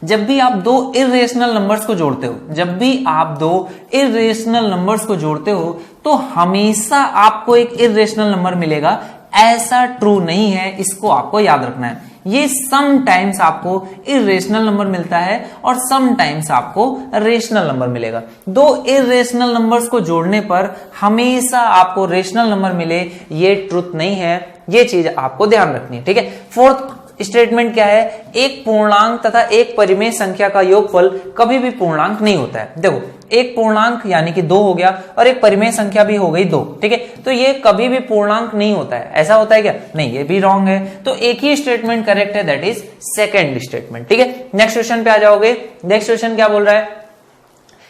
जब भी आप दो इरेशनल नंबर्स को जोड़ते हो, जब भी आप दो इरेशनल नंबर्स को जोड़ते हो तो हमेशा आपको एक इरेशनल नंबर मिलेगा, ऐसा ट्रू नहीं है, इसको आपको याद रखना है। ये सम टाइम्स आपको इरेशनल नंबर मिलता है और सम टाइम्स आपको रेशनल नंबर मिलेगा। दो इरेशनल नंबर्स को जोड़ने पर हमेशा आपको रेशनल नंबर मिले, ये ट्रुथ नहीं है, ये चीज आपको ध्यान रखनी है, ठीक है। फोर्थ स्टेटमेंट क्या है, एक पूर्णांक तथा एक परिमेय संख्या का योगफल कभी भी पूर्णांक नहीं होता है। देखो एक पूर्णांक यानी कि 2 हो गया और एक परिमेय संख्या भी हो गई 2, ठीक है, तो ये कभी भी पूर्णांक नहीं होता है। ऐसा होता है क्या, नहीं, ये भी रॉन्ग है। तो एक ही स्टेटमेंट करेक्ट है, दैट इज सेकंड स्टेटमेंट, ठीक है। नेक्स्ट क्वेश्चन पे आ जाओगे। नेक्स्ट क्वेश्चन क्या बोल रहा है,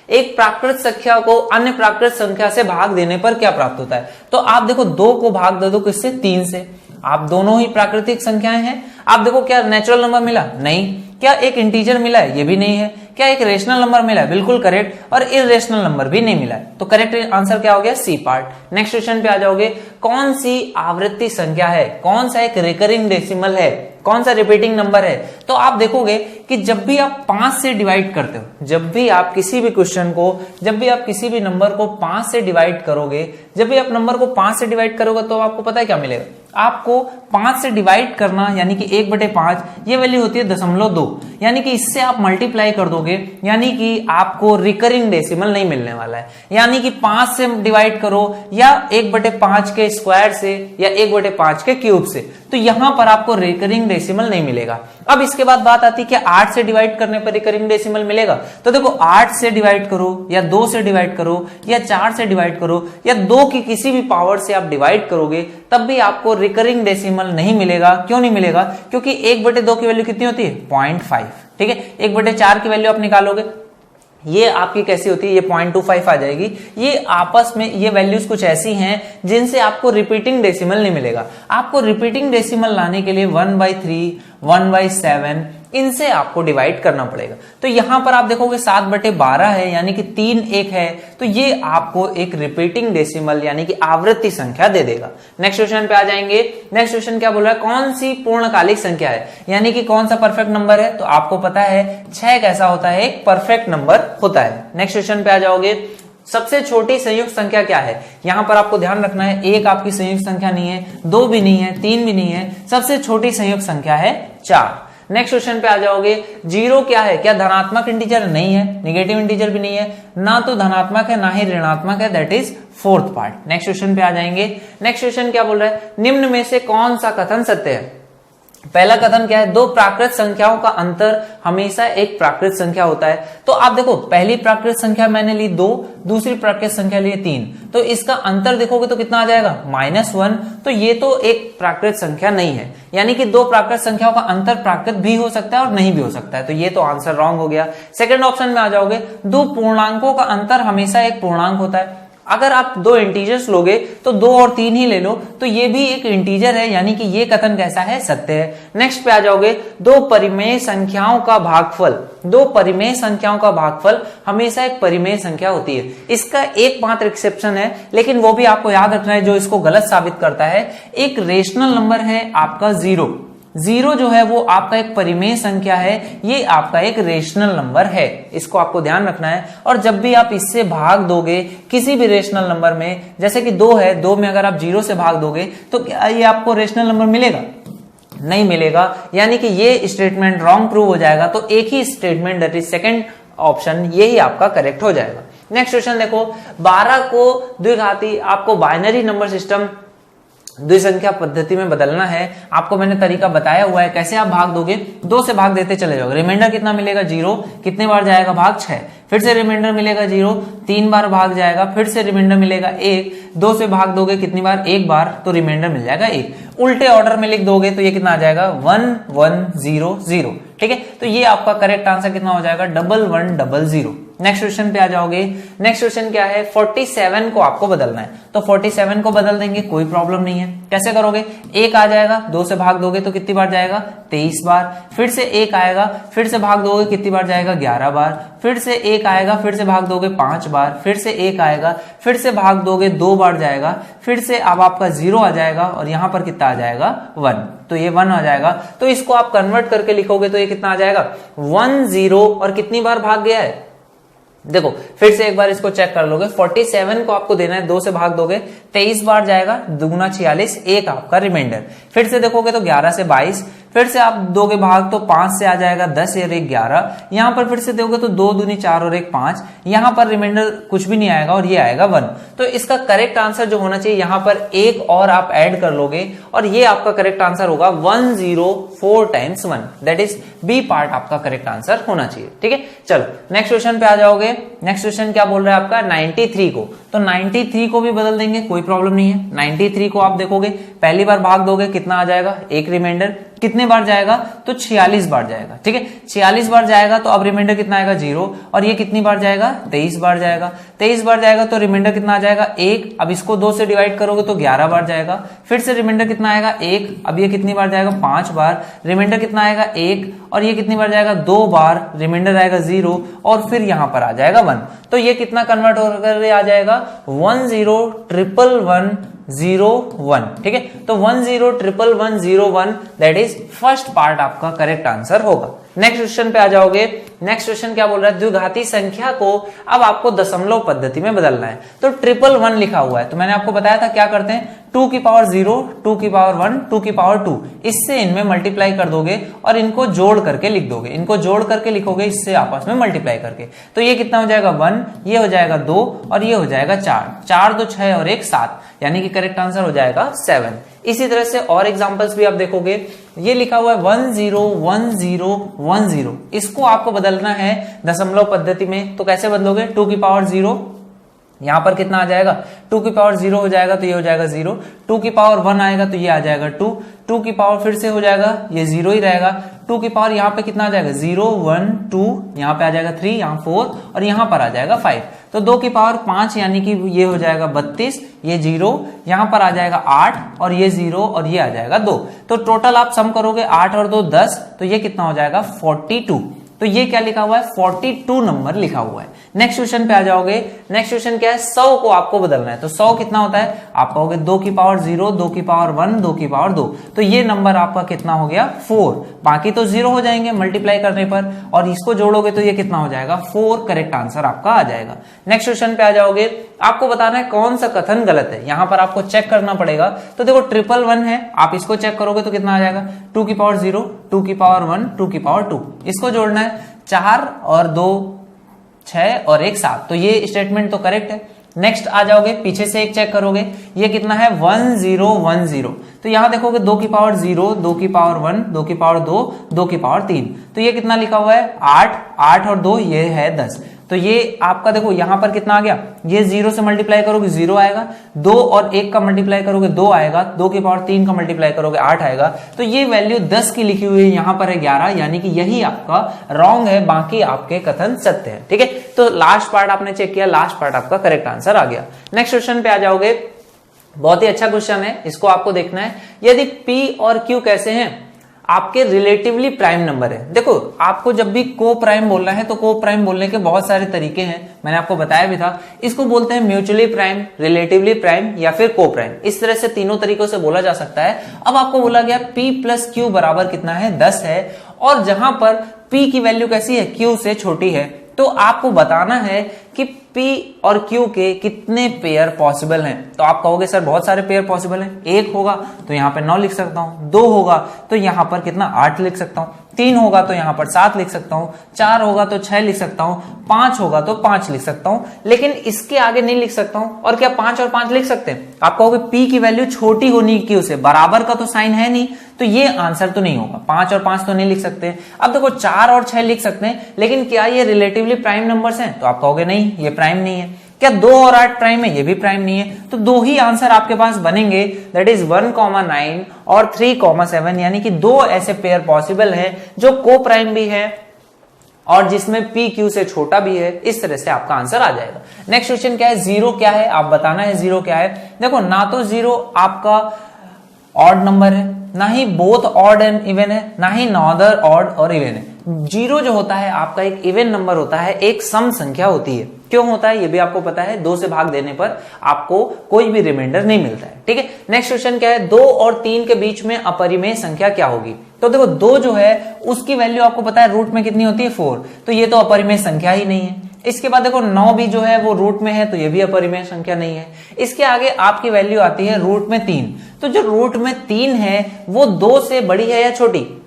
एक प्राकृत संख्या को अन्य प्राकृत संख्या से भाग देने पर क्या प्राप्त होता है। तो आप देखो 2 को भाग दे दो किससे, 3 से, आप दोनों ही प्राकृतिक संख्याएं हैं। आप देखो क्या नेचुरल नंबर मिला, नहीं। क्या एक इंटीजर मिला है, ये भी नहीं है। क्या एक रेशनल नंबर मिला है, बिल्कुल करेक्ट। और इरेशनल नंबर भी नहीं मिला है, तो करेक्ट आंसर क्या हो गया, सी पार्ट। नेक्स्ट क्वेश्चन पे आ जाओगे, कौन सी आवर्ती संख्या है, कौन सा एक रिकरिंग डेसिमल है, कौन सा रिपीटिंग नंबर है। तो आप देखोगे कि जब भी आप 5 से डिवाइड करते हो, जब भी आप किसी भी क्वेश्चन को, जब भी आप किसी भी नंबर को 5 से डिवाइड करोगे, जब भी आप नंबर को 5 से डिवाइड करोगे तो आपको पता है क्या मिलेगा, आपको 5 से डिवाइड करना यानी कि 1/5, ये वैल्यू होती है 0.2, यानी कि इससे आप मल्टीप्लाई कर दोगे, यानी कि आपको रिकरिंग डेसिमल नहीं मिलने वाला है। यानी कि 5 से डिवाइड करो या 1/5 के स्क्वायर से या 1/5 के क्यूब से, तो यहां पर आपको रिकरिंग डेसिमल नहीं मिलेगा। अब इसके बाद बात आती है कि 8 से डिवाइड करने पर रिकरिंग डेसिमल मिलेगा। तो देखो 8 से डिवाइड करो या 2 से डिवाइड करो या 4 से डिवाइड करो या 2 की किसी भी पावर से आप डिवाइड करोगे, तब भी आपको रिकरिंग डेसिमल नहीं मिलेगा। क्यों नहीं मिलेगा, क्योंकि 1/2 की वैल्यू कितनी होती है, 0.5, ठीक है। 1/4 की वैल्यू आप निकालोगे, ये आपकी कैसी होती है, ये 0.25 आ जाएगी। ये आपस में ये वैल्यूज कुछ ऐसी हैं जिनसे आपको रिपीटिंग डेसिमल नहीं मिलेगा। आपको रिपीटिंग डेसिमल लाने के लिए 1/3, 1/7 इनसे आपको डिवाइड करना पड़ेगा। तो यहां पर आप देखोगे 7/12 है, यानी कि 3 1 है, तो ये आपको एक रिपीटिंग डेसिमल यानी कि आवृत्ति संख्या दे देगा। नेक्स्ट क्वेश्चन पे आ जाएंगे। नेक्स्ट क्वेश्चन क्या बोल रहा है, कौन सी पूर्णकालिक संख्या है, यानी कि कौन सा परफेक्ट नंबर है। तो आपको पता है 6 कैसा होता है, एक परफेक्ट नंबर होता है। नेक्स्ट क्वेश्चन पे आ जाओगे, सबसे छोटी संयुक्त संख्या क्या है। यहां पर आपको ध्यान रखना है, 1 आपकी संयुक्त संख्या नहीं है, 2 भी नहीं है, 3 भी नहीं है, सबसे छोटी संयुक्त संख्या है 4। नेक्स्ट क्वेश्चन पे आ जाओगे, 0 क्या है, क्या धनात्मक इंटीजर, नहीं है, नेगेटिव इंटीजर भी नहीं है, ना तो धनात्मक है ना ही ऋणात्मक है, that is fourth part. Next question पे आ जाएंगे। नेक्स्ट क्वेश्चन क्या बोल रहा है, निम्न में से कौन सा कथन सत्य है। पहला कथन क्या है, दो प्राकृत संख्याओं का अंतर हमेशा एक प्राकृत संख्या होता है। तो आप देखो पहली प्राकृत संख्या मैंने ली 2, दूसरी प्राकृत संख्या ली 3, तो इसका अंतर देखोगे तो कितना आ जाएगा, -1। तो ये तो एक प्राकृत संख्या नहीं है, यानी कि दो प्राकृत संख्याओं का अंतर प्राकृत भी हो सकता है और नहीं भी हो सकता है, तो ये तो आंसर रॉन्ग हो गया। सेकंड ऑप्शन में आ जाओगे, दो पूर्णांकों का अंतर हमेशा एक पूर्णांक होता है। अगर आप दो इंटीजर्स लोगे तो 2 और 3 ही ले लो, तो ये भी एक इंटीजर है, यानी कि ये कथन कैसा है, सत्य है। नेक्स्ट पे आ जाओगे, दो परिमेय संख्याओं का भागफल, दो परिमेय संख्याओं का भागफल हमेशा एक परिमेय संख्या होती है। इसका एकमात्र एक्सेप्शन है, लेकिन वो भी आपको याद रखना है जो इसको गलत साबित करता है। एक रेशनल नंबर है आपका 0 जो है वो आपका एक परिमेय संख्या है, ये आपका एक रेशनल नंबर है, इसको आपको ध्यान रखना है। और जब भी आप इससे भाग दोगे किसी भी रेशनल नंबर में, जैसे कि 2 है, 2 में अगर आप 0 से भाग दोगे तो क्या ये आपको रेशनल नंबर मिलेगा, नहीं मिलेगा, यानी कि ये स्टेटमेंट रॉन्ग प्रूव हो जाएगा। तो एक ही statement that is second option यही आपका करेक्ट हो जाएगा। नेक्स्ट क्वेश्चन देखो, 12 को द्विघाती आपको बाइनरी नंबर सिस्टम द्विसंख्या पद्धति में बदलना है। आपको मैंने तरीका बताया हुआ है, कैसे आप भाग दोगे, 2 से भाग देते चले जाओगे। रिमाइंडर कितना मिलेगा 0, कितने बार जाएगा भाग 6, फिर से रिमाइंडर मिलेगा 0, 3 बार भाग जाएगा, फिर से रिमाइंडर मिलेगा 1, 2 से भाग दोगे कितनी बार, 1 बार, तो रिमाइंडर मिल जाएगा 1। उल्टे ऑर्डर में लिख दोगे तो ये कितना आ जाएगा 1 1 0 0। ठीक है, तो ये आपका करेक्ट आंसर कितना हो जाएगा 1 1 0 0। नेक्स्ट क्वेश्चन पे आ जाओगे। नेक्स्ट क्वेश्चन क्या है, 47 को आपको बदलना है। तो 47 को बदल देंगे, कोई प्रॉब्लम नहीं है। कैसे करोगे, 1 आ जाएगा, 2 से भाग दोगे तो कितनी बार जाएगा 23 बार, फिर से 1 आएगा, फिर से भाग दोगे कितनी बार जाएगा 11 बार, फिर से 1 आएगा, फिर से भाग दोगे 5 बार, फिर से 1 आएगा, फिर से भाग दोगे 2 बार जाएगा, फिर से अब आपका 0 आ जाएगा और यहां पर कितना आ जाएगा 1, तो ये 1 आ जाएगा। तो इसको आप कन्वर्ट करके लिखोगे तो ये कितना आ जाएगा 1 0 और कितनी बार भाग गया है, देखो फिर से एक बार इसको चेक कर लोगे। 47 को आपको देना है, 2 से भाग दोगे 23 बार जाएगा, दुगुना 46, 1 आपका रिमाइंडर। फिर से देखोगे तो 11 से 22, फिर से आप दोगे भाग तो 5 से आ जाएगा 10 और 1 11, यहां पर फिर से दोगे तो 2 दूनी 4 और 1 5, यहां पर रिमाइंडर कुछ भी नहीं आएगा और ये आएगा 1। तो इसका करेक्ट आंसर जो होना चाहिए यहां पर 1 और आप ऐड कर लोगे और ये आपका करेक्ट आंसर होगा 104 times 1, that is B part आपका करेक्ट आंसर होना चाहिए। ठीक है, चलो नेक्स्ट क्वेश्चन पे आ जाओगे। नेक्स्ट क्वेश्चन क्या बोल रहा है आपका 93 को, तो 93 को भी बदल देंगे, कोई प्रॉब्लम नहीं है। 93 को आप देखोगे पहली बार भाग दोगे कितना आ जाएगा, 1 रिमाइंडर, कितने बार जाएगा तो 46 बार जाएगा। ठीक है, 46 बार जाएगा तो अब रिमाइंडर कितना आएगा 0, और ये कितनी बार जाएगा 23 बार जाएगा। 23 बार जाएगा तो रिमाइंडर कितना आ जाएगा 1, अब इसको 2 से डिवाइड करोगे तो 11 बार जाएगा, फिर से रिमाइंडर कितना आएगा 1, अब ये कितनी बार जाएगा 5 बार, रिमाइंडर कितना आएगा 1, और ये कितनी बार जाएगा 2 बार, रिमाइंडर आएगा 0, और फिर यहां पर आ जाएगा 1। तो ये कितना कन्वर्ट होकर आ जाएगा 101101। ठीक है, तो 101101 दैट इज फर्स्ट पार्ट आपका करेक्ट आंसर होगा। नेक्स्ट क्वेश्चन पे आ जाओगे। नेक्स्ट क्वेश्चन क्या बोल रहा है, द्विघाती संख्या को अब आपको दशमलव पद्धति में बदलना है। तो 111 लिखा हुआ है, तो मैंने आपको बताया था क्या करते हैं, 2 की पावर 0, 2 की पावर 1, 2 की पावर 2, इससे इनमें मल्टीप्लाई कर दोगे और इनको जोड़ करके लिख दोगे, इनको जोड़ करके लिखोगे इससे आपस में मल्टीप्लाई करके। तो ये कितना हो जाएगा 1, ये हो जाएगा 2 और ये हो जाएगा 4, 4 2 6 और 1 7, यानी कि करेक्ट आंसर हो जाएगा 7। इसी तरह से और एग्जांपल्स भी आप देखोगे, ये लिखा हुआ है 101010, इसको आपको बदलना है दशमलव पद्धति में। तो कैसे बदलोगे, 2 की पावर 0, यहां पर कितना आ जाएगा 2 की पावर 0 हो जाएगा तो ये हो जाएगा 0, 2 की पावर 1 आएगा तो ये आ जाएगा 2, 2 की पावर फिर से हो जाएगा ये 0 ही रहेगा, 2 की पावर यहाँ पे कितना आ जाएगा 0 1 2, यहाँ पे आ जाएगा 3, यहाँ 4 और यहाँ पर आ जाएगा 5। तो 2 की पावर 5 यानी कि ये हो जाएगा 32, ये 0, यहाँ पर आ जाएगा 8 और ये 0 और ये आ जाएगा 2। तो टोटल आप सम करोगे 8 और 2 10, तो ये कितना हो जाएगा 42। तो ये क्या लिखा हुआ है 42 नंबर लिखा हुआ है। नेक्स्ट क्वेश्चन पे आ जाओगे। नेक्स्ट क्वेश्चन क्या है, 100 को आपको बदलना है। तो 100 कितना होता है, आप कहोगे 2 की पावर 0, 2 की पावर 1, 2 की पावर 2, तो ये नंबर आपका कितना हो गया 4, बाकी तो 0 हो जाएंगे मल्टीप्लाई करने पर, और इसको जोड़ोगे तो ये कितना हो जाएगा 4, करेक्ट आंसर आपका आ जाएगा। नेक्स्ट क्वेश्चन पे आ जाओगे, आपको बताना है कौन सा कथन गलत है, यहां पर आपको चेक करना पड़ेगा। तो देखो 111 है, आप इसको चेक करोगे तो कितना आ जाएगा 2 की पावर 0, 2 की पावर 1, 2 की पावर 2, इसको जोड़ना है 4 और 2 6 और 1 7, तो ये स्टेटमेंट तो करेक्ट है। नेक्स्ट आ जाओगे, पीछे से एक चेक करोगे, ये कितना है 1010, तो यहां देखोगे 2 की पावर 0, 2 की पावर 1, 2 की पावर 2, 2 की पावर 3, तो ये कितना लिखा हुआ है 8, 8 और 2 ये है 10। तो ये आपका देखो यहां पर कितना आ गया, ये 0 से मल्टीप्लाई करोगे 0 आएगा, 2 और 1 का मल्टीप्लाई करोगे 2 आएगा, 2 की पावर 3 का मल्टीप्लाई करोगे 8 आएगा। तो ये वैल्यू 10 की लिखी हुई है, यहां पर है 11, यानी कि यही आपका रॉन्ग है, बाकी आपके कथन सत्य है। ठीक है, तो लास्ट पार्ट आपने चेक किया, लास्ट पार्ट आपका करेक्ट आंसर आ गया। नेक्स्ट क्वेश्चन पे आ जाओगे, बहुत ही अच्छा क्वेश्चन है, इसको आपको देखना है। यदि P और Q कैसे हैं, आपके रिलेटिवली प्राइम नंबर है। देखो आपको जब भी को प्राइम बोलना है तो को प्राइम बोलने के बहुत सारे तरीके हैं, मैंने आपको बताया भी था। इसको बोलते हैं म्यूचुअली प्राइम, रिलेटिवली प्राइम या फिर को प्राइम, इस तरह से तीनों तरीकों से बोला जा सकता है। अब आपको बोला गया P प्लस Q बराबर कितना है 10 है, और जहां पर P की वैल्यू कैसी है Q से छोटी है, तो आपको बताना है कि P और Q के कितने पेयर पॉसिबल हैं। तो आप कहोगे सर बहुत सारे पेयर पॉसिबल हैं, 1 होगा तो यहाँ पर 9 लिख सकता हूँ, 2 होगा तो यहाँ पर कितना 8 लिख सकता हूँ, 3 होगा तो यहाँ पर 7 लिख सकता हूँ, 4 होगा तो 6 लिख सकता हूँ, 5 होगा तो 5 लिख सकता हूँ, लेकिन इसके आगे नहीं लिख सकता हूँ। और क्या 5 और 5 लिख सकते हैं? आप कहोगे P की वैल्यू छोटी होनी क्यों से, बराबर का तो साइन है नहीं, तो ये आंसर तो नहीं होगा। 5 और 5 तो नहीं लिख सकते। अब देखो 4 और 6 लिख सकते हैं, लेकिन क्या ये रिलेटिवली प्राइम नंबर्स हैं? तो आप कहोगे नहीं, ये प्राइम नहीं है। क्या 2 और 8 प्राइम है? ये भी प्राइम नहीं है। तो 2 ही आंसर आपके पास बनेंगे, दैट इज 1,9 और 3,7, यानी कि 2 ऐसे पेयर पॉसिबल है जो को प्राइम भी है और जिसमें P Q से छोटा भी है। इस तरह से आपका आंसर आ जाएगा। नेक्स्ट क्वेश्चन क्या है, 0 क्या है, आप बताना है 0 क्या है। देखो ना तो 0 आपका ऑड नंबर है, ना ही बोथ ऑड एंड इवन है, ना ही नॉदर ऑड और इवन है। 0 जो होता है आपका एक इवन नंबर होता है, एक सम संख्या होती है। क्यों होता है ये भी आपको पता है, 2 से भाग देने पर आपको कोई भी रिमाइंडर नहीं मिलता है। ठीक है, नेक्स्ट क्वेश्चन क्या है, 2 और 3 के बीच में अपरिमेय संख्या क्या होगी। तो देखो 2 जो है उसकी वैल्यू आपको पता है रूट में कितनी होती है 4, तो ये तो अपरिमेय संख्या ही नहीं है। इसके बाद देखो 9 भी जो है वो रूट में है, तो ये भी अपरिमेय संख्या नहीं है। इसके आगे आपकी वैल्यू आती है रूट में 3, तो जो रूट में 3 है वो 2 से बड़ी है या छोटी?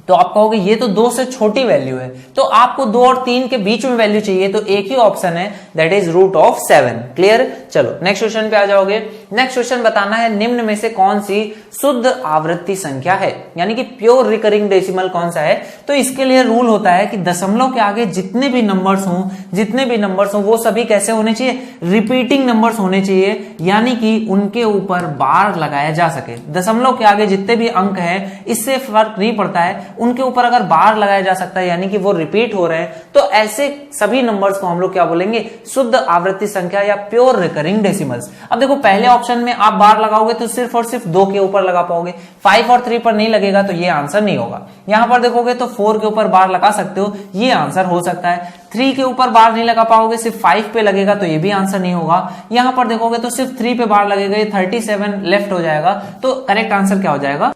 तो आप कहोगे ये तो 2 से छोटी वैल्यू है, तो आपको 2 और 3 के बीच में वैल्यू चाहिए, तो एक ही ऑप्शन है, that is root of 7। Clear? चलो नेक्स्ट क्वेश्चन पे आ जाओगे। नेक्स्ट क्वेश्चन बताना है निम्न में से कौन सी शुद्ध आवृत्ति संख्या है, यानी कि प्योर रिकरिंग डेसिमल कौन सा है। तो इसके लिए रूल होता है कि दशमलव के आगे जितने भी नंबर्स हों वो सभी कैसे होने चाहिए, रिपीटिंग नंबर्स होने चाहिए, यानी कि उनके ऊपर बार लगाया जा सके। दशमलव के आगे जितने भी अंक हैं इससे फर्क नहीं पड़ता है, उनके ऊपर अगर बार लगाया जा सकता है यानी कि वो रिपीट हो रहे हैं, तो ऐसे सभी नंबर्स को हम लोग क्या बोलेंगे, शुद्ध आवृत्ति संख्या या प्योर रिकरिंग डेसिमल्स। अब देखो पहले ऑप्शन में आप बार लगाओगे तो सिर्फ और सिर्फ 2 के ऊपर लगा पाओगे, 5 और 3 पर नहीं लगेगा, तो ये आंसर नहीं होगा। यहां पर देखोगे तो 4 के ऊपर बार लगा सकते हो, ये आंसर हो सकता है। 3 के ऊपर बार नहीं लगा पाओगे, सिर्फ 5 पे लगेगा, तो ये भी आंसर नहीं होगा। यहां पर देखोगे तो सिर्फ 3 पे बार लगेगा, ये 37 लेफ्ट हो जाएगा। तो करेक्ट आंसर क्या हो जाएगा,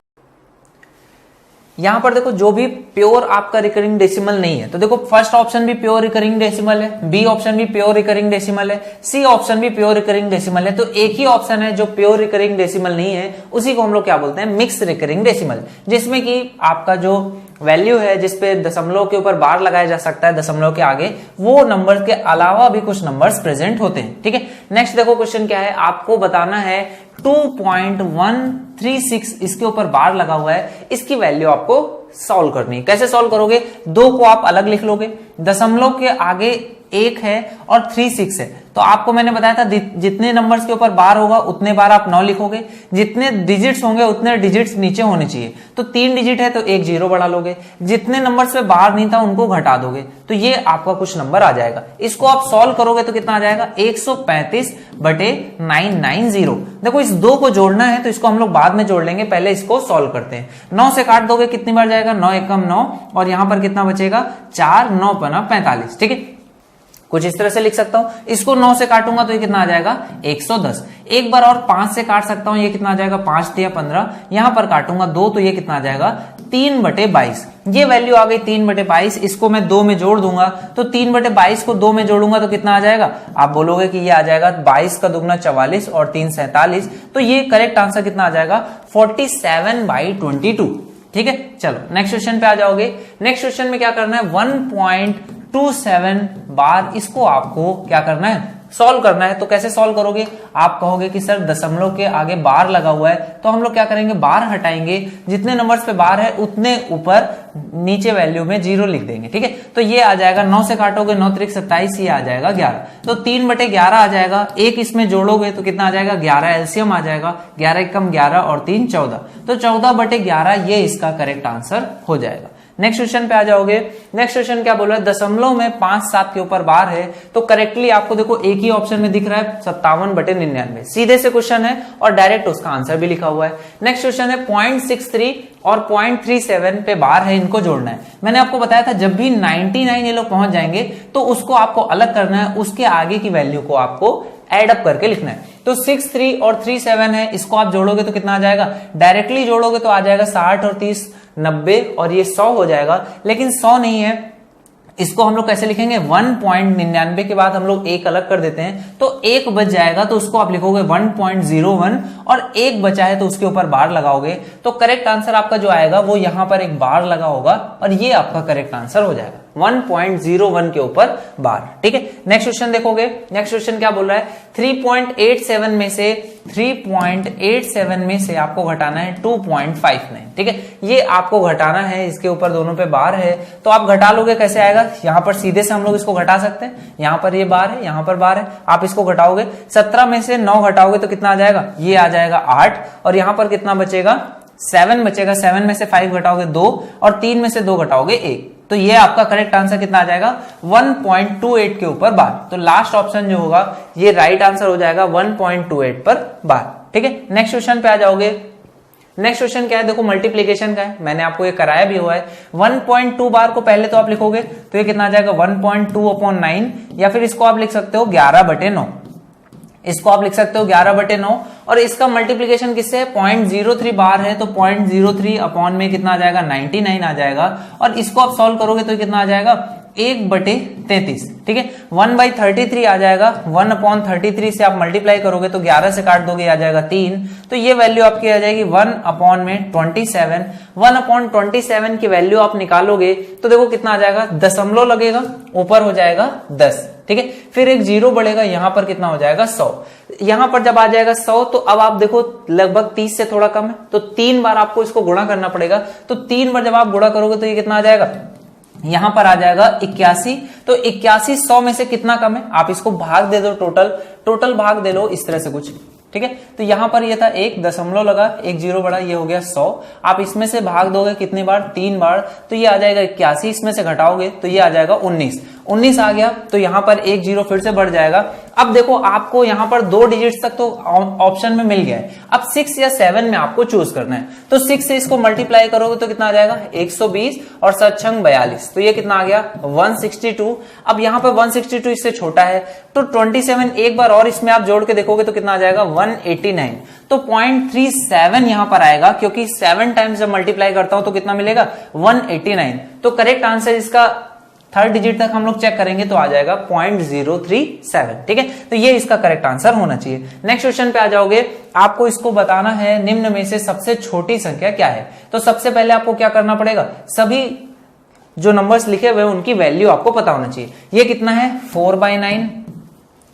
यहां पर देखो जो भी प्योर आपका रिकरिंग डेसिमल नहीं है, तो देखो फर्स्ट ऑप्शन भी प्योर रिकरिंग डेसिमल है, बी ऑप्शन भी प्योर रिकरिंग डेसिमल है, सी ऑप्शन भी प्योर रिकरिंग डेसिमल है। तो एक ही ऑप्शन है जो प्योर रिकरिंग डेसिमल नहीं है, उसी को हम लोग क्या बोलते हैं, मिक्स रिकरिंग डेसिमल, जिसमें कि आपका जो वैल्यू है जिसपे दशमलव के ऊपर बार लगाया जा सकता है दशमलव के आगे, वो नंबर के अलावा भी कुछ नंबर्स प्रेजेंट होते हैं। ठीक है, नेक्स्ट देखो क्वेश्चन क्या है, आपको बताना है 2.136 इसके ऊपर बार लगा हुआ है, इसकी वैल्यू आपको सॉल्व करनी है। कैसे सॉल्व करोगे, 2 को आप अलग लिख लोगे, दशमलव के आगे 1 है और 36 है, तो आपको मैंने बताया था जितने नंबर्स के ऊपर बार होगा उतने बार आप 9 लिखोगे, जितने डिजिट्स होंगे उतने डिजिट्स नीचे होने चाहिए। तो 3 डिजिट है तो एक 0 बढ़ा लोगे, जितने नंबर्स पे बार नहीं था उनको घटा दोगे, तो ये आपका कुछ नंबर आ जाएगा। इसको आप सॉल्व करोगे तो कितना आ जाएगा, 135/990। देखो इस 2 को जोड़ना है तो इसको हम लोग बाद में जोड़ लेंगे, पहले इसको सॉल्व करते हैं। 9 से काट दोगे कितनी बार जाएगा, 9 एकम 9, और यहां पर कितना बचेगा 4, 9 पना 45। ठीक है, कुछ इस तरह से लिख सकता हूं। इसको 9 से काटूंगा तो ये कितना आ जाएगा 110। एक बार और 5 से काट सकता हूं, ये कितना आ जाएगा 5 या 15। यहां पर काटूंगा 2 तो ये कितना आ जाएगा 3/22। ये वैल्यू आ गई 3/22। इसको मैं 2 में जोड़ दूंगा तो 3/22 को 2 में जोड़ूंगा तो कितना आ जाएगा, आप बोलोगे कि ये आ जाएगा 22 का दुगना 44 और 3 47। तो ये करेक्ट आंसर कितना आ जाएगा 47/22। ठीक है, चलो नेक्स्ट क्वेश्चन पे आ जाओगे। नेक्स्ट क्वेश्चन में क्या करना है, 1.27 बार, इसको आपको क्या करना है, सॉल्व करना है। तो कैसे सॉल्व करोगे, आप कहोगे कि सर दशमलव के आगे बार लगा हुआ है, तो हम लोग क्या करेंगे, बार हटाएंगे, जितने नंबर्स पे बार है उतने ऊपर नीचे वैल्यू में 0 लिख देंगे। ठीक है, तो ये आ जाएगा 9 से काटोगे 9 त्रिक 27, ये आ जाएगा 11, तो 3/11 आ जाएगा। एक इसमें जोड़ोगे तो कितना आ जाएगा 11, एलसीएम आ जाएगा, 11 एकम 11 और 3 14, तो 14/11 ये इसका करेक्ट आंसर हो जाएगा। नेक्स्ट क्वेश्चन पे आ जाओगे। नेक्स्ट क्वेश्चन क्या बोल रहा है, दशमलव में 5 7 के ऊपर बार है, तो करेक्टली आपको देखो एक ही ऑप्शन में दिख रहा है 57/99। सीधे से क्वेश्चन है और डायरेक्ट उसका आंसर भी लिखा हुआ है। नेक्स्ट क्वेश्चन है 0.63 और 0.37 पे बार है, इनको जोड़ना है। मैंने आपको बताया था जब भी 99 ये लोग पहुंच जाएंगे तो उसको आपको अलग करना है, उसके आगे की वैल्यू को आपको एड अप करके लिखना है। तो 63 और 37 है, इसको आप जोड़ोगे तो कितना आ जाएगा, डायरेक्टली जोड़ोगे तो आ जाएगा 60 और 30 90 और ये 100 हो जाएगा, लेकिन 100 नहीं है, इसको हम लोग कैसे लिखेंगे, 1.99 के बाद हम लोग एक अलग कर देते हैं तो एक बच जाएगा, तो उसको आप लिखोगे 1.01 और एक बचा है तो उसके ऊपर बार लगाओगे, तो करेक्ट आंसर आपका जो आएगा वो यहां पर एक बार लगा होगा और ये आपका करेक्ट आंसर हो जाएगा 1.01 के ऊपर बार। ठीक है, नेक्स्ट क्वेश्चन देखोगे, नेक्स्ट क्वेश्चन क्या बोल रहा है, 3.87 में से आपको घटाना है 2.59। ठीक है, ये आपको घटाना है, इसके ऊपर दोनों पे बार है, तो आप घटा लोगे कैसे आएगा, यहां पर सीधे से हम लोग इसको घटा सकते हैं, यहां पर ये बार है, यहां पर बार है, आप इसको घटाओगे, 17 में से 9 घटाओगे तो कितना आ जाएगा, ये आ जाएगा 8 और यहां पर कितना बचेगा, 7 बचेगा, 7 में से 5 घटाओगे 2 और 3 में से 2 घटाओगे 1, तो ये आपका करेक्ट आंसर कितना आ जाएगा 1.28 के ऊपर बार। तो लास्ट ऑप्शन जो होगा ये राइट आंसर हो जाएगा 1.28 पर बार। ठीक है, नेक्स्ट क्वेश्चन पे आ जाओगे, नेक्स्ट क्वेश्चन क्या है, देखो मल्टीप्लीकेशन का है, मैंने आपको ये कराया भी हुआ है। 1.2 बार को पहले तो आप लिखोगे तो ये कितना आ जाएगा 1.2/9 या फिर इसको आप लिख सकते हो 11/9, इसको आप लिख सकते हो 11/9 और इसका मल्टीप्लीकेशन किससे है, 0.03 बार है तो 0.03 अपॉन में कितना आ जाएगा 99 आ जाएगा और इसको आप सॉल्व करोगे तो कितना आ जाएगा 1/33। ठीक है, 1/33 आ जाएगा, 1/33 से आप मल्टीप्लाई करोगे तो 11 से काट दोगे आ जाएगा 3, तो ये वैल्यू आपकी आ जाएगी 1/27। 1/27 की वैल्यू आप निकालोगे तो देखो कितना आ जाएगा, दशमलव लगेगा, ऊपर हो जाएगा 10। ठीक है, फिर एक जीरो बढ़ेगा, यहां पर कितना हो जाएगा 100, यहां पर जब आ जाएगा 100 तो अब आप देखो लगभग 30 से थोड़ा कम है, तो 3 बार आपको इसको गुणा करना पड़ेगा, तो 3 बार जब आप गुणा करोगे तो ये कितना आ जाएगा, यहां पर आ जाएगा 81, तो 81 100 में से कितना कम है, आप इसको भाग दे दो, टोटल भाग दे लो इस तरह से कुछ। ठीक है, तो यहां पर ये था, एक दशमलव लगा, एक जीरो बढ़ा, ये हो गया 100, आप इसमें से भाग दोगे कितने बार, 3 बार, तो ये आ जाएगा 81, इसमें से घटाओगे तो ये आ जाएगा 19 आ गया, तो यहां पर एक जीरो फिर से बढ़ जाएगा। अब देखो आपको यहां पर 2 डिजिट्स तक तो ऑप्शन में मिल गया है, अब 6 या 7 में आपको चूज करना है, तो 6 से इसको मल्टीप्लाई करोगे तो कितना आ जाएगा 120 और 7×6 42, तो ये कितना आ गया 162। अब यहां पर 162 इससे छोटा है तो 27 एक बार और इसमें आप जोड़ के देखोगे तो कितना आ जाएगा 189, तो 0.37 यहां पर आएगा, क्योंकि 7 टाइम्स जब मल्टीप्लाई करता हूं तो कितना मिलेगा 189। तो करेक्ट आंसर इसका थर्ड डिजिट तक हम लोग चेक करेंगे तो आ जाएगा 0.037। ठीक है, तो ये इसका करेक्ट आंसर होना चाहिए। नेक्स्ट क्वेश्चन पे आ जाओगे, आपको इसको बताना है निम्न में से सबसे छोटी संख्या क्या है। तो सबसे पहले आपको क्या करना पड़ेगा, सभी जो नंबर्स लिखे हुए उनकी वैल्यू आपको पता होना चाहिए। ये कितना है 4/9,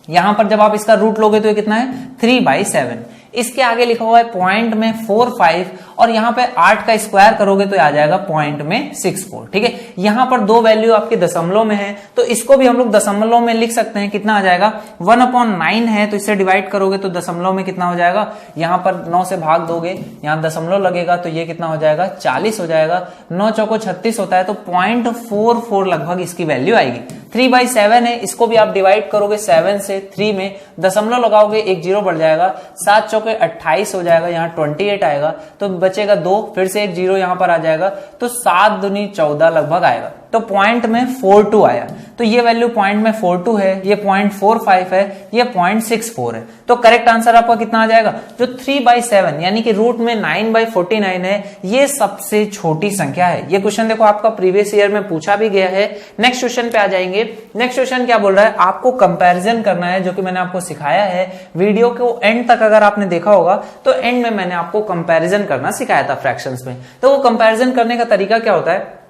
यहां पर जब आप इसका रूट लोगे तो ये कितना है 3/7, इसके आगे लिखा हुआ है पॉइंट में 45 और यहां पे 8 का स्क्वायर करोगे तो आ जाएगा पॉइंट में 64। ठीक है, यहां पर 2 वैल्यू आपके दशमलव में है तो इसको भी हम लोग दशमलव में लिख सकते हैं, कितना आ जाएगा 1/9 है तो इससे डिवाइड करोगे तो दशमलव में कितना हो जाएगा, यहां पर 9 से भाग दोगे, यहां दशमलव लगेगा तो ये कितना हो जाएगा 40 हो जाएगा, 9 चौको 36 होता है तो 0.44 लगभग इसकी वैल्यू आएगी। 3/7 है, इसको भी आप डिवाइड करोगे 7 से, 3 में दशमलव लगाओगे, एक जीरो बढ़ जाएगा, 7 चौके 28 हो जाएगा, यहाँ 28 आएगा तो बचेगा 2, फिर से एक जीरो यहां पर आ जाएगा तो 7 दूनी 14 लगभग आएगा, तो पॉइंट में 42 आया, तो ये वैल्यू पॉइंट में 42 है, ये 0.45 है, ये 0.64 है, तो करेक्ट आंसर आपका कितना आ जाएगा, जो 3/7 यानी कि रूट में 9/49 है, ये सबसे छोटी संख्या है। ये क्वेश्चन देखो आपका प्रीवियस ईयर में पूछा भी गया है। नेक्स्ट क्वेश्चन पे आ जाएंगे, नेक्स्ट क्वेश्चन क्या बोल रहा है, आपको कंपैरिजन करना है, जो कि मैंने आपको सिखाया है। वीडियो को एंड तक अगर आपने देखा होगा तो एंड में मैंने आपको कंपैरिजन करना सिखाया था फ्रैक्शंस में। तो वो कंपैरिजन करने का तरीका क्या होता है,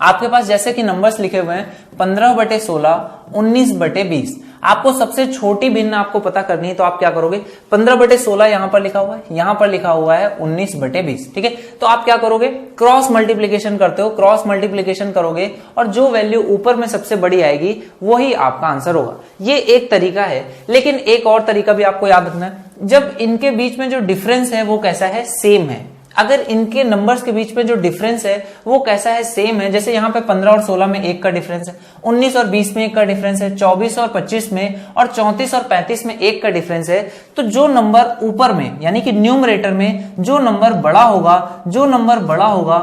आपके पास जैसे कि नंबर्स लिखे हुए हैं 15/16, 19/20, आपको सबसे छोटी भिन्न आपको पता करनी है, तो आप क्या करोगे 15/16 यहां पर लिखा हुआ है, यहां पर लिखा हुआ है 19/20। ठीक है, तो आप क्या करोगे, क्रॉस मल्टीप्लीकेशन करते हो, क्रॉस मल्टीप्लीकेशन करोगे और जो वैल्यू ऊपर में सबसे बड़ी आएगी वही आपका आंसर होगा। ये एक तरीका है, लेकिन एक और तरीका भी आपको याद रखना है, जब इनके बीच में जो डिफरेंस है वो कैसा है, सेम है। अगर इनके नंबर्स के बीच में जो डिफरेंस है वो कैसा है, सेम है, जैसे यहाँ पे 15 और 16 में 1 का डिफरेंस है, 19 और 20 में 1 का डिफरेंस है, 24 और 25 में और 34 और 35 में 1 का डिफरेंस है, तो जो नंबर ऊपर में यानी कि न्यूमरेटर में जो नंबर बड़ा होगा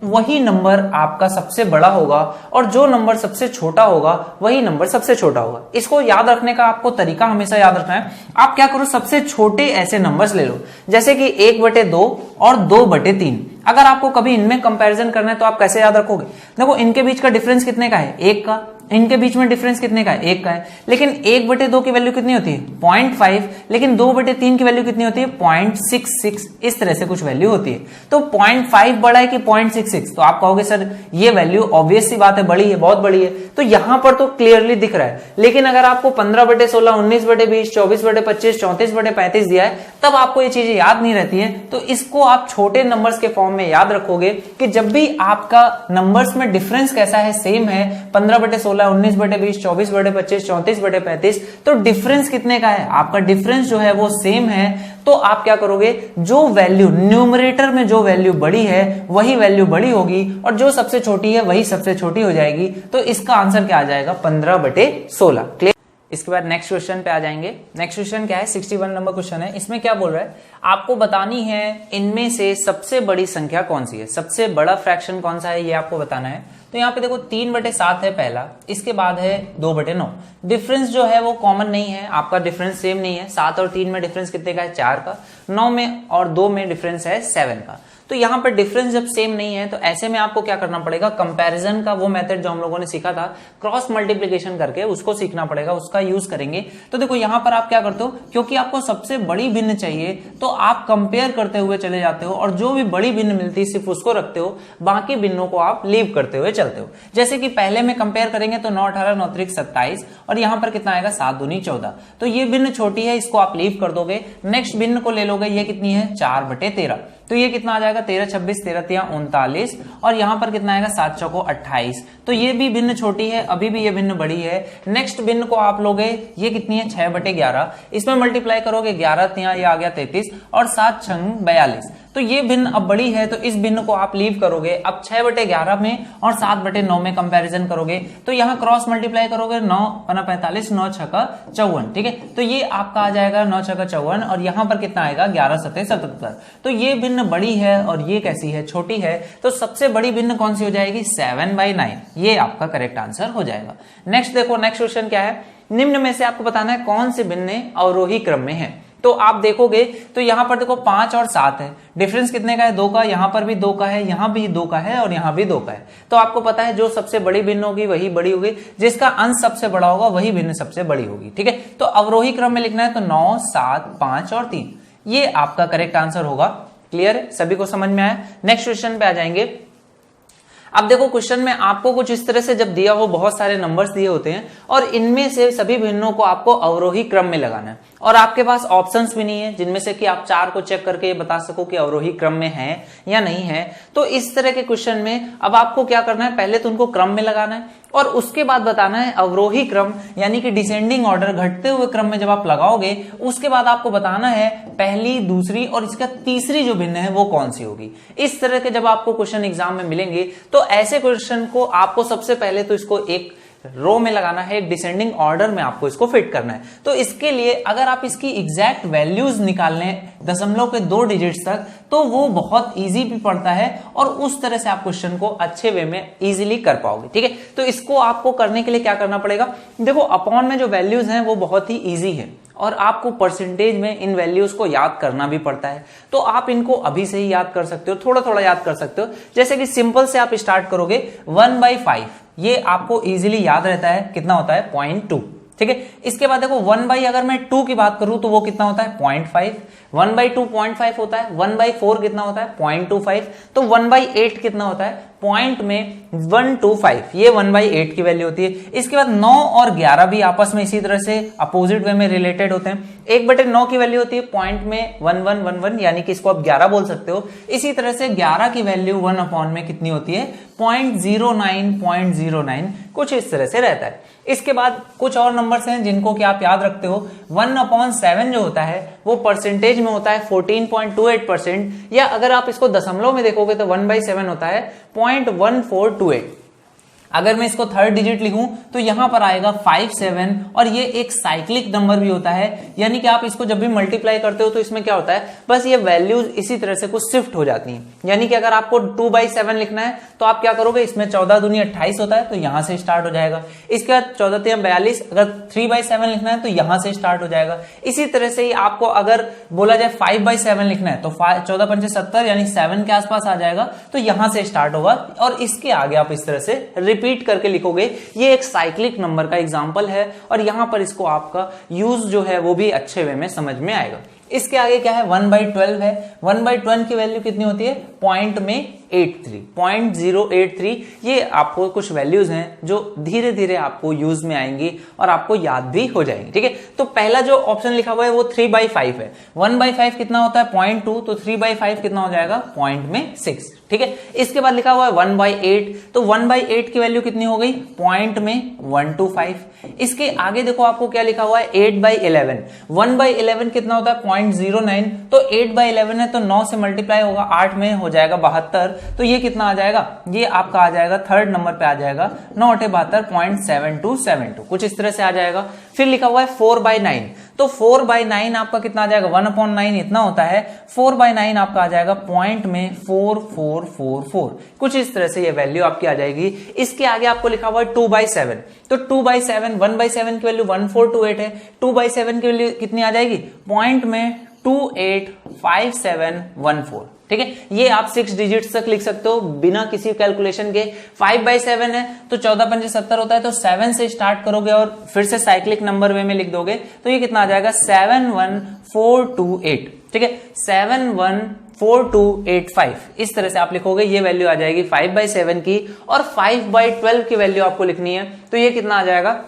वही नंबर आपका सबसे बड़ा होगा और जो नंबर सबसे छोटा होगा वही नंबर सबसे छोटा होगा। इसको याद रखने का आपको तरीका हमेशा याद रखना है। आप क्या करो, सबसे छोटे ऐसे नंबर्स ले लो, जैसे कि 1/2 और 2/3। अगर आपको कभी इनमें कंपैरिजन करना है तो आप कैसे याद रखोगे? देखो, इनके बीच का डिफरेंस कितने का है? 1 का। इनके बीच में डिफरेंस कितने का है? 1 का है। लेकिन 1/2 की वैल्यू कितनी होती है? 0.5। लेकिन 2/3 की वैल्यू कितनी होती है? 0.66। इस तरह से कुछ वैल्यू होती है। तो 0.5 बड़ा है कि 0.66? तो आप कहोगे सर ये वैल्यू ऑब्वियस सी बात है, बड़ी है, बहुत बड़ी है। तो यहां पर तो क्लियरली दिख रहा है। लेकिन अगर आपको 15/16, 19/20, 24/25, 34/35 दिया है, तब आपको ये चीजें याद नहीं रहती है। तो इसको आप छोटे नंबर्स के फॉर्म में याद रखोगे कि जब भी आपका नंबर्स में डिफरेंस कैसा है, सेम है, 15/16, 19/20, 24/25, 34/35, तो डिफरेंस कितने का है? आपका डिफरेंस जो है वो सेम है। तो आप क्या करोगे, जो वैल्यू न्यूमरेटर में जो वैल्यू बड़ी है वही वैल्यू बड़ी होगी और जो सबसे छोटी है वही सबसे छोटी हो जाएगी। तो इसका आंसर क्या आ जाएगा? 15/16। क्लियर? इसके बाद नेक्स्ट क्वेश्चन पे आ जाएंगे। नेक्स्ट क्वेश्चन क्या है? 61 नंबर क्वेश्चन है। इसमें क्या बोल रहा है, आपको बतानी है इनमें से सबसे बड़ी संख्या कौन सी है, सबसे बड़ा फ्रैक्शन कौन सा है, ये आपको बताना है। तो यहाँ पे देखो 3/7 है पहला, इसके बाद है 2/9। डिफरेंस जो है वो कॉमन नहीं है, आपका डिफरेंस सेम नहीं है। 7 और 3 में डिफरेंस कितने का है? 4 का। 9 में और 2 में डिफरेंस है 7 का। तो यहाँ पर डिफरेंस जब सेम नहीं है तो ऐसे में आपको क्या करना पड़ेगा, कंपैरिजन का वो मेथड जो हम लोगों ने सीखा था क्रॉस मल्टीप्लिकेशन करके, उसको सीखना पड़ेगा, उसका यूज करेंगे। तो देखो यहाँ पर आप क्या करते हो, क्योंकि आपको सबसे बड़ी भिन्न चाहिए तो आप कंपेयर करते हुए चले जाते हो और जो भी बड़ी भिन्न मिलती है सिर्फ उसको रखते हो, बाकी भिन्नों को आप लीव करते हुए चलते हो। जैसे कि पहले में कंपेयर करेंगे तो 9 18 9 3 27 और यहाँ पर कितना आएगा 7 दूनी 14। तो ये भिन्न छोटी है, इसको आप लीव कर दोगे। नेक्स्ट भिन्न को ले लोगे, ये कितनी है 4/13। तो ये कितना आ जाएगा 13 26 13 39 और यहां पर कितना आएगा 7 चौको 28। तो ये भी भिन्न छोटी है, अभी भी ये भिन्न बड़ी है। नेक्स्ट भिन्न को आप लोगे, ये कितनी है 6/11। इसमें मल्टीप्लाई करोगे 11 ये आ गया 33 और 7 छंग 42। तो ये भिन्न अब बड़ी है तो इस भिन्न को आप लीव करोगे। अब 6/11 में और 7/9 में कंपैरिजन करोगे तो यहां क्रॉस मल्टीप्लाई करोगे 9 45 9 छक्का 54। ठीक है, तो ये आपका आ जाएगा 9 छक्का 54 और यहां पर कितना आएगा 11 7 77। तो ये भिन्न बड़ी है और ये कैसी है, छोटी है। तो सबसे बड़ी भिन्न कौन सी हो जाएगी 7/9। ये आपका करेक्ट आंसर हो जाएगा। नेक्स्ट देखो, नेक्स्ट क्वेश्चन क्या है, निम्न में से आपको बताना है कौन से भिन्न अवरोही क्रम में है। तो आप देखोगे तो यहां पर देखो 5 और 7 है, डिफरेंस कितने का है 2 का। यहां पर भी 2 का है, यहां भी 2 का है और यहां भी 2 का है। तो आपको पता है जो सबसे बड़ी भिन्न होगी वही बड़ी होगी, जिसका अंश सबसे बड़ा होगा वही भिन्न सबसे बड़ी होगी। ठीक है, तो अवरोही क्रम में लिखना है तो 9 7 5 और 3, ये आपका करेक्ट आंसर होगा। क्लियर है, सभी को समझ में आया। नेक्स्ट क्वेश्चन पे आ जाएंगे। अब देखो क्वेश्चन में आपको कुछ इस तरह से जब दिया हो, बहुत सारे नंबर्स दिए होते हैं और इनमें से सभी भिन्नों को आपको अवरोही क्रम में लगाना है और आपके पास ऑप्शंस भी नहीं है जिनमें से कि आप 4 को चेक करके बता सको कि अवरोही क्रम में है या नहीं है। तो इस तरह के क्वेश्चन में अब आपको क्या करना है, पहले तो उनको क्रम में लगाना है और उसके बाद बताना है अवरोही क्रम यानी कि डिसेंडिंग ऑर्डर, घटते हुए क्रम में जब आप लगाओगे उसके बाद आपको बताना है पहली, दूसरी और इसका तीसरी जो भिन्न है वो कौन सी होगी। इस तरह के जब आपको क्वेश्चन एग्जाम में मिलेंगे तो ऐसे क्वेश्चन को आपको सबसे पहले तो इसको एक रो में लगाना है, एक डिसेंडिंग ऑर्डर में आपको इसको फिट करना है। तो इसके लिए अगर आप इसकी एग्जैक्ट वैल्यूज निकालने दशमलव के 2 डिजिट्स तक तो वो बहुत इजी भी पड़ता है और उस तरह से आप क्वेश्चन को अच्छे वे में इजीली कर पाओगे। ठीक है, तो इसको आपको करने के लिए क्या करना पड़ेगा, देखो अपॉन में जो वैल्यूज हैं वो बहुत ही ईजी है और आपको परसेंटेज में इन वैल्यूज को याद करना भी पड़ता है। तो आप इनको अभी से ही याद कर सकते हो, थोड़ा थोड़ा याद कर सकते हो। जैसे कि सिंपल से आप स्टार्ट करोगे 1/5, ये आपको इजीली याद रहता है, कितना होता है 0.2। ठीक है, इसके बाद देखो 1/, अगर मैं 2 की बात करूं तो वो कितना होता है 0.5। 1/2 0.5 होता है। 1/4 कितना होता है 0.25। तो 1/8 कितना होता है, पॉइंट में 125, ये 1/8 की वैल्यू होती है। इसके बाद 9 और 11 भी आपस में इसी तरह से अपोजिट वे में रिलेटेड होते हैं। 1/9 की वैल्यू होती है पॉइंट में 1111, यानी कि इसको आप 11 बोल सकते हो। इसी तरह से 11 की वैल्यू 1/, में कितनी होती है 0.09, कुछ इस तरह से रहता है। इसके बाद कुछ और नंबर्स हैं जिनको कि आप याद रखते हो। 1/7 जो होता है वो परसेंटेज में होता है 14.28%, या अगर आप इसको दशमलव में देखोगे तो 1/7 होता है 0.1428। अगर मैं इसको थर्ड डिजिट लिखूं तो यहां पर आएगा 5 7 और ये एक साइक्लिक नंबर भी होता है, यानी कि आप इसको जब भी मल्टीप्लाई करते हो तो इसमें क्या होता है, बस ये वैल्यूज इसी तरह से कुछ शिफ्ट हो जाती हैं। यानी कि अगर आपको 2/7 लिखना है तो आप क्या करोगे, इसमें 14 दूनी 28 होता है तो यहां से स्टार्ट हो जाएगा। इसके बाद 14 3 42, अगर 3/7 लिखना है तो यहां से स्टार्ट हो जाएगा। इसी तरह से ही आपको अगर बोला जाए 5/7 लिखना है तो 14 5 70 यानी 7 के आसपास आ जाएगा, तो यहां से स्टार्ट होगा और इसके आगे आप इस तरह से रिपीट करके लिखोगे। ये एक साइक्लिक नंबर का एग्जांपल है और यहां पर इसको आपका यूज जो है वो भी अच्छे वे में समझ में आएगा। इसके आगे क्या है, 1/12 है। 1/12 की वैल्यू कितनी होती है, पॉइंट में 83, 0.083। ये आपको कुछ वैल्यूज हैं जो धीरे धीरे आपको यूज में आएंगी और आपको याद भी हो जाएंगी। ठीक है, तो पहला जो ऑप्शन लिखा हुआ है वो 3/5 है। 1/5 कितना होता है, 0.2, तो 3/5 कितना हो जाएगा, पॉइंट में 6। ठीक है, इसके बाद लिखा हुआ है 1/8, तो 1/8 की वैल्यू कितनी हो गई, पॉइंट में 125। इसके आगे देखो आपको क्या लिखा हुआ है, 8/11। 1/11 कितना होता है, 0.09, तो 8/11 है तो 9 से मल्टीप्लाई होगा, 8 में हो जाएगा 72, तो ये कितना आ जाएगा, ये आपका आ जाएगा थर्ड नंबर पे आ जाएगा 9 8 72, 0.7272, कुछ इस तरह से आ जाएगा। फिर लिखा हुआ है 4/9, तो 4/9 आपका कितना आ जाएगा, 1/9 इतना होता है, 4/9 आपका आ जाएगा पॉइंट में 4444, कुछ इस तरह से ये वैल्यू आपकी आ जाएगी। इसके आगे आपको लिखा हुआ है 2/7, तो 2/7, 1/7 की वैल्यू 1428 है, 2/7 की वैल्यू कितनी आ जाएगी, पॉइंट में 285714। ठीक है, ये आप 6 डिजिट्स तक लिख सकते हो बिना किसी कैलकुलेशन के। 5/7 है तो 14 5 70 होता है, तो 7 से स्टार्ट करोगे और फिर से साइक्लिक नंबर वे में लिख दोगे तो ये कितना आ जाएगा, 71428। ठीक है, 71428 इस तरह से आप लिखोगे, ये वैल्यू आ जाएगी 5/7 की। और 5/12 की वैल्यू आपको लिखनी है, तो ये कितना आ जाएगा,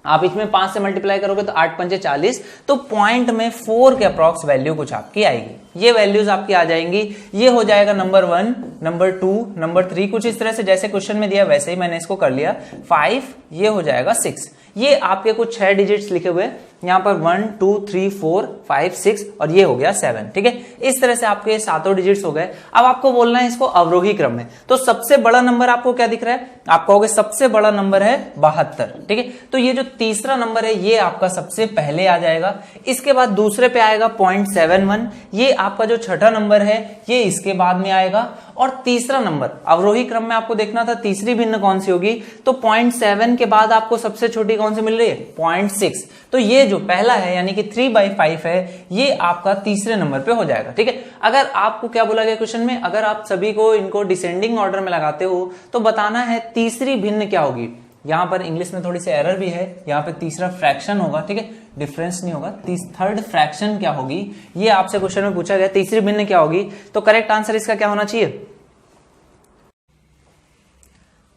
आप इसमें 5 से मल्टीप्लाई करोगे तो 8 5 40, तो पॉइंट में 4 के अप्रॉक्स वैल्यू कुछ आपकी आएगी। ये वैल्यूज आपकी आ जाएंगी। ये हो जाएगा नंबर 1, नंबर 2, नंबर 3, कुछ इस तरह से जैसे क्वेश्चन में दिया वैसे ही मैंने इसको कर लिया। 5, ये हो जाएगा 6। ये आपके कुछ 6 डिजिट्स लिखे हुए, यहां पर 1 2 3 4 5 6 और ये हो गया 7। ठीक है, इस तरह से आपके 7 डिजिट्स हो गए। अब आपको बोलना है इसको अवरोही क्रम में, तो सबसे बड़ा नंबर आपको क्या दिख रहा है, आप कहोगे सबसे बड़ा नंबर है 72। ठीक है, तो ये जो तीसरा नंबर है ये आपका सबसे पहले आ जाएगा। इसके बाद दूसरे पे आएगा 0.71, ये आपका जो छठा नंबर है ये इसके बाद में आएगा। और तीसरा नंबर अवरोही क्रम में आपको देखना था तीसरी भिन्न कौन सी होगी, तो 0.7 के बाद आपको सबसे छोटी कौन सी मिल रही है, 0.6। तो ये जो पहला है यानी कि 3/5 है, ये आपका तीसरे नंबर पे हो जाएगा। ठीक है, अगर आपको क्या बोला गया क्वेश्चन में, अगर आप सभी को इनको डिसेंडिंग ऑर्डर में लगाते हो तो बताना है तीसरी भिन्न क्या होगी। यहां पर इंग्लिश में थोड़ी सी एरर भी है, यहां पे तीसरा फ्रैक्शन होगा। ठीक है, डिफरेंस नहीं होगा, थर्ड फ्रैक्शन क्या होगी, ये आपसे क्वेश्चन में पूछा गया, तीसरी भिन्न क्या होगी। तो करेक्ट आंसर इसका क्या होना चाहिए,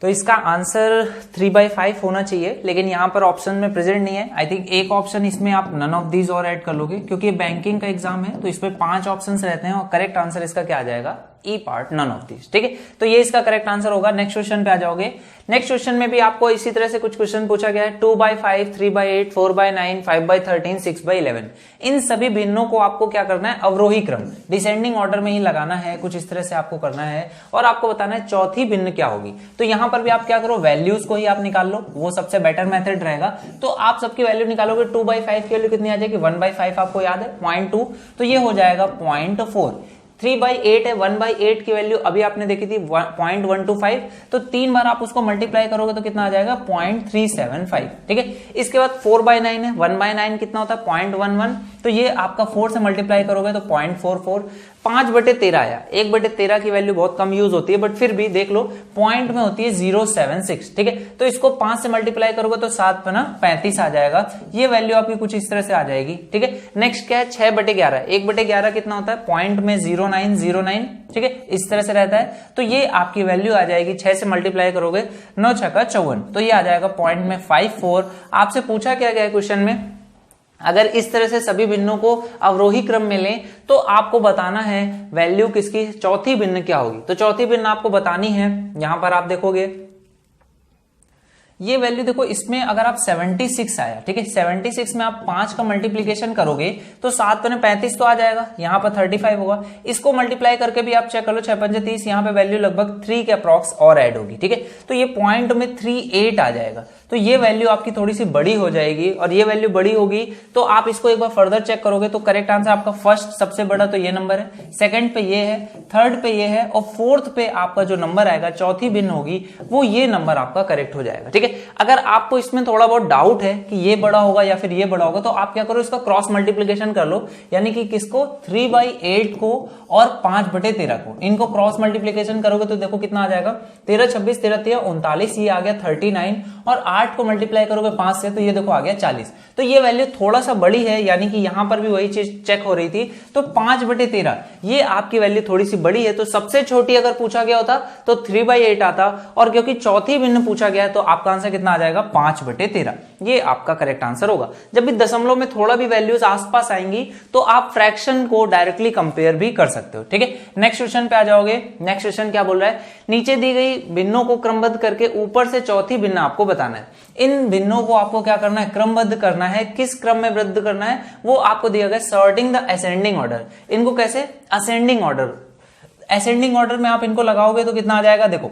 तो इसका आंसर 3/5 होना चाहिए, लेकिन यहां पर ऑप्शन में प्रेजेंट नहीं है। आई थिंक एक ऑप्शन इसमें आप नन ऑफ दीज और ऐड कर लोगे, क्योंकि बैंकिंग का एग्जाम है तो इसमें 5 ऑप्शंस रहते हैं और करेक्ट आंसर इसका क्या आ जाएगा, ई पार्ट, नन ऑफ दीज। ठीक है, तो ये इसका करेक्ट आंसर होगा। नेक्स्ट क्वेश्चन पे आ जाओगे। नेक्स्ट क्वेश्चन में भी आपको इसी तरह से कुछ क्वेश्चन पूछा गया है, 2/5, 3/8, 4/9, 5/13, 6/11। इन सभी भिन्नों को आपको क्या करना है, अवरोही क्रम डिसेंडिंग ऑर्डर में ही लगाना है, कुछ इस तरह से आपको करना है और आपको बताना है चौथी भिन्न क्या होगी। तो यहां पर भी आप क्या करो, वैल्यूज को ही आप निकाल लो, वो सबसे बेटर मेथड रहेगा। तो आप सबकी वैल्यू निकालोगे, 2/5 की वैल्यू कितनी आ जाएगी, 1/5 आपको याद है 0.2, तो ये हो जाएगा 0.4। 3/8 है, 1/8 की वैल्यू अभी आपने देखी थी 0.125, तो 3 बार आप उसको मल्टीप्लाई करोगे तो कितना आ जाएगा, 0.375। ठीक है, इसके बाद 4/9 है, 1/9 कितना होता है, 0.11, तो ये आपका 4 से मल्टीप्लाई करोगे तो 0.44। 5/13 आया, 1/13 की वैल्यू बहुत कम यूज होती है, बट फिर भी देख लो पॉइंट में होती है 0.76। ठीक है, तो इसको 5 से मल्टीप्लाई करोगे तो 7×35 आ जाएगा, ये वैल्यू आपकी कुछ इस तरह से आ जाएगी। ठीक है, नेक्स्ट क्या है, 6/11, 1/11 कितना होता है, पॉइंट में 0.909। ठीक है, इस तरह से रहता है, तो ये आपकी वैल्यू आ जाएगी, 6 से मल्टीप्लाई करोगे 9 6 54, तो ये आ जाएगा पॉइंट में 54। आपसे पूछा क्या गया क्वेश्चन में, अगर इस तरह से सभी भिन्नों को अवरोही क्रम में लें तो आपको बताना है वैल्यू किसकी, चौथी भिन्न क्या होगी। तो चौथी भिन्न आपको बतानी है, यहां पर आप देखोगे ये वैल्यू देखो, इसमें अगर आप 76 आया, ठीक है, 76 में आप 5 का मल्टीप्लीकेशन करोगे तो 7 पने 35 तो आ जाएगा, यहाँ पर 35 होगा। इसको मल्टीप्लाई करके भी आप चेक कर लो, 6 पंजे 30, यहाँ पे वैल्यू लगभग 3 के अप्रॉक्स और ऐड होगी, ठीक है। तो ये पॉइंट में 38 आ जाएगा, तो ये वैल्यू आपकी थोड़ी सी बड़ी हो जाएगी, और ये वैल्यू बड़ी होगी तो आप इसको एक बार फर्दर चेक करोगे तो करेक्ट आंसर आपका फर्स्ट सबसे बड़ा तो ये नंबर है, सेकंड पे ये है, थर्ड पे ये है, और फोर्थ पे आपका जो नंबर आएगा, चौथी भिन्न होगी, वो ये नंबर आपका करेक्ट हो जाएगा, ठीक है। अगर आपको इसमें थोड़ा बहुत डाउट है कि ये बड़ा होगा या फिर ये बड़ा होगा, तो आप क्या करो, इसका क्रॉस मल्टीप्लीकेशन कर लो, यानी कि किसको, 3/8 को और 5/13 को, इनको क्रॉस मल्टीप्लीकेशन करोगे तो देखो कितना आ जाएगा, 13 26 13 13 39, ये आ गया 39, और 8 को मल्टीप्लाई करोगे 5 से तो ये देखो आ गया 40। तो ये वैल्यू थोड़ा सा बड़ी है, यानी कि यहां पर भी वही चीज चेक हो रही थी, तो 5/13 ये आपकी वैल्यू थोड़ी सी बड़ी है। तो सबसे छोटी अगर पूछा गया होता तो 3/8 आता, और क्योंकि चौथी भिन्न पूछा गया है तो आपका आंसर कितना आ जाएगा, 5/13, ये आपका करेक्ट आंसर होगा। जब भी दशमलव में थोड़ा भी वैल्यूज आसपास आएंगी तो आप फ्रैक्शन को डायरेक्टली कंपेयर भी कर सकते हो, ठीक है। नेक्स्ट क्वेश्चन पे आ जाओगे। नेक्स्ट क्वेश्चन क्या बोल रहा है, नीचे दी गई भिन्नों को क्रमबद्ध करके ऊपर से चौथी भिन्न आपको बताना है। इन भिन्नों को आपको क्या करना है, क्रमबद्ध करना है। किस क्रम में वृद्ध करना है वो आपको दिया गया, सॉर्टिंग द असेंडिंग ऑर्डर। इनको कैसे, असेंडिंग ऑर्डर, असेंडिंग ऑर्डर में आप इनको लगाओगे तो कितना आ जाएगा, देखो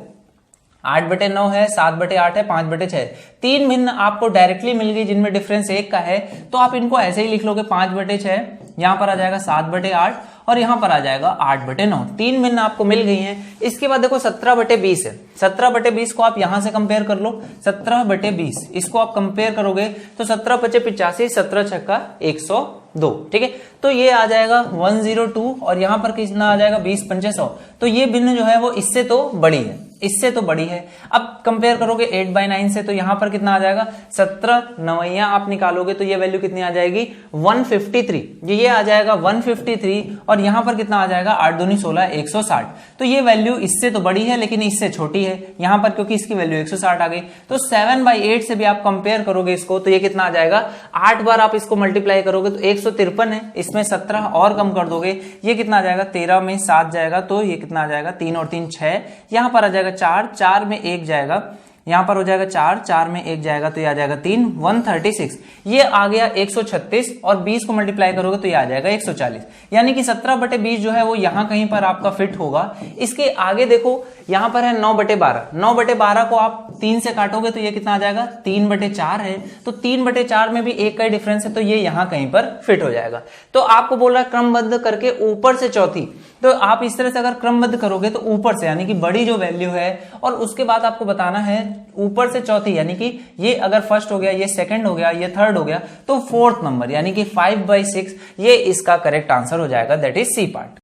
8/9 है, 7/8 है, 5/6, 3 भिन्न आपको डायरेक्टली मिल गई जिनमें डिफरेंस 1 का है, तो आप इनको ऐसे ही लिख लोगे, 5/6, यहां पर आ जाएगा 7/8, और यहां पर आ जाएगा 8/9, 3 भिन्न आपको मिल गई हैं। इसके बाद देखो 17/20 है, 17/20 को आप यहां से कंपेयर कर लो, 17/20 इसको आप कंपेयर करोगे तो 17×5 = 85, 17×6 = 102, ठीक है। तो ये आ जाएगा 102, और यहां पर कितना आ जाएगा, 20×5 = 100। तो ये भिन्न जो है वो इससे तो बड़ी है, इससे तो बड़ी है। अब कंपेयर करोगे 8/9 से, तो यहां पर कितना आ जाएगा, 17 9 आप निकालोगे तो ये वैल्यू कितनी आ जाएगी, 153, ये आ जाएगा 153, और यहां पर कितना आ जाएगा, 8 दूनी 16, 160। तो ये वैल्यू इससे तो बड़ी है लेकिन इससे छोटी है यहां पर, क्योंकि इसकी वैल्यू 160 आ गई। तो 7/8 से भी आप कंपेयर करोगे इसको तो ये कितना आ जाएगा, 8 बार आप इसको मल्टीप्लाई करोगे तो 153 है, इसमें 17 और कम कर दोगे, ये कितना आ जाएगा, 13 में 7 जाएगा तो ये कितना आ जाएगा, 3 और 3 6, यहां पर आ जाएगा 4, 4 में 1 जाएगा, यहां पर हो जाएगा 4, 4 में 1 जाएगा तो ये आ जाएगा 3, 136, ये आ गया 136, और 20 को मल्टीप्लाई करोगे तो ये आ जाएगा 140, यानी कि 17/20 जो है वो यहां कहीं पर आपका फिट होगा। इसके आगे देखो यहां पर है 9/12, 9/12 को आप 3 से काटोगे तो ये कितना आ जाएगा, 3/4 है, तो 3/4 में भी 1 का ही डिफरेंस है, तो ये यहां कहीं पर फिट हो जाएगा। तो आपको बोल रहा है क्रमबद्ध करके ऊपर से चौथी, तो आप इस तरह से अगर क्रमबद्ध करोगे तो ऊपर से, यानी कि बड़ी जो वैल्यू है, और उसके बाद आपको बताना है ऊपर से चौथी, यानी कि ये अगर फर्स्ट हो गया, ये सेकंड हो गया, ये थर्ड हो गया, तो फोर्थ नंबर यानी कि 5/6 ये इसका करेक्ट आंसर हो जाएगा, दैट इज सी पार्ट।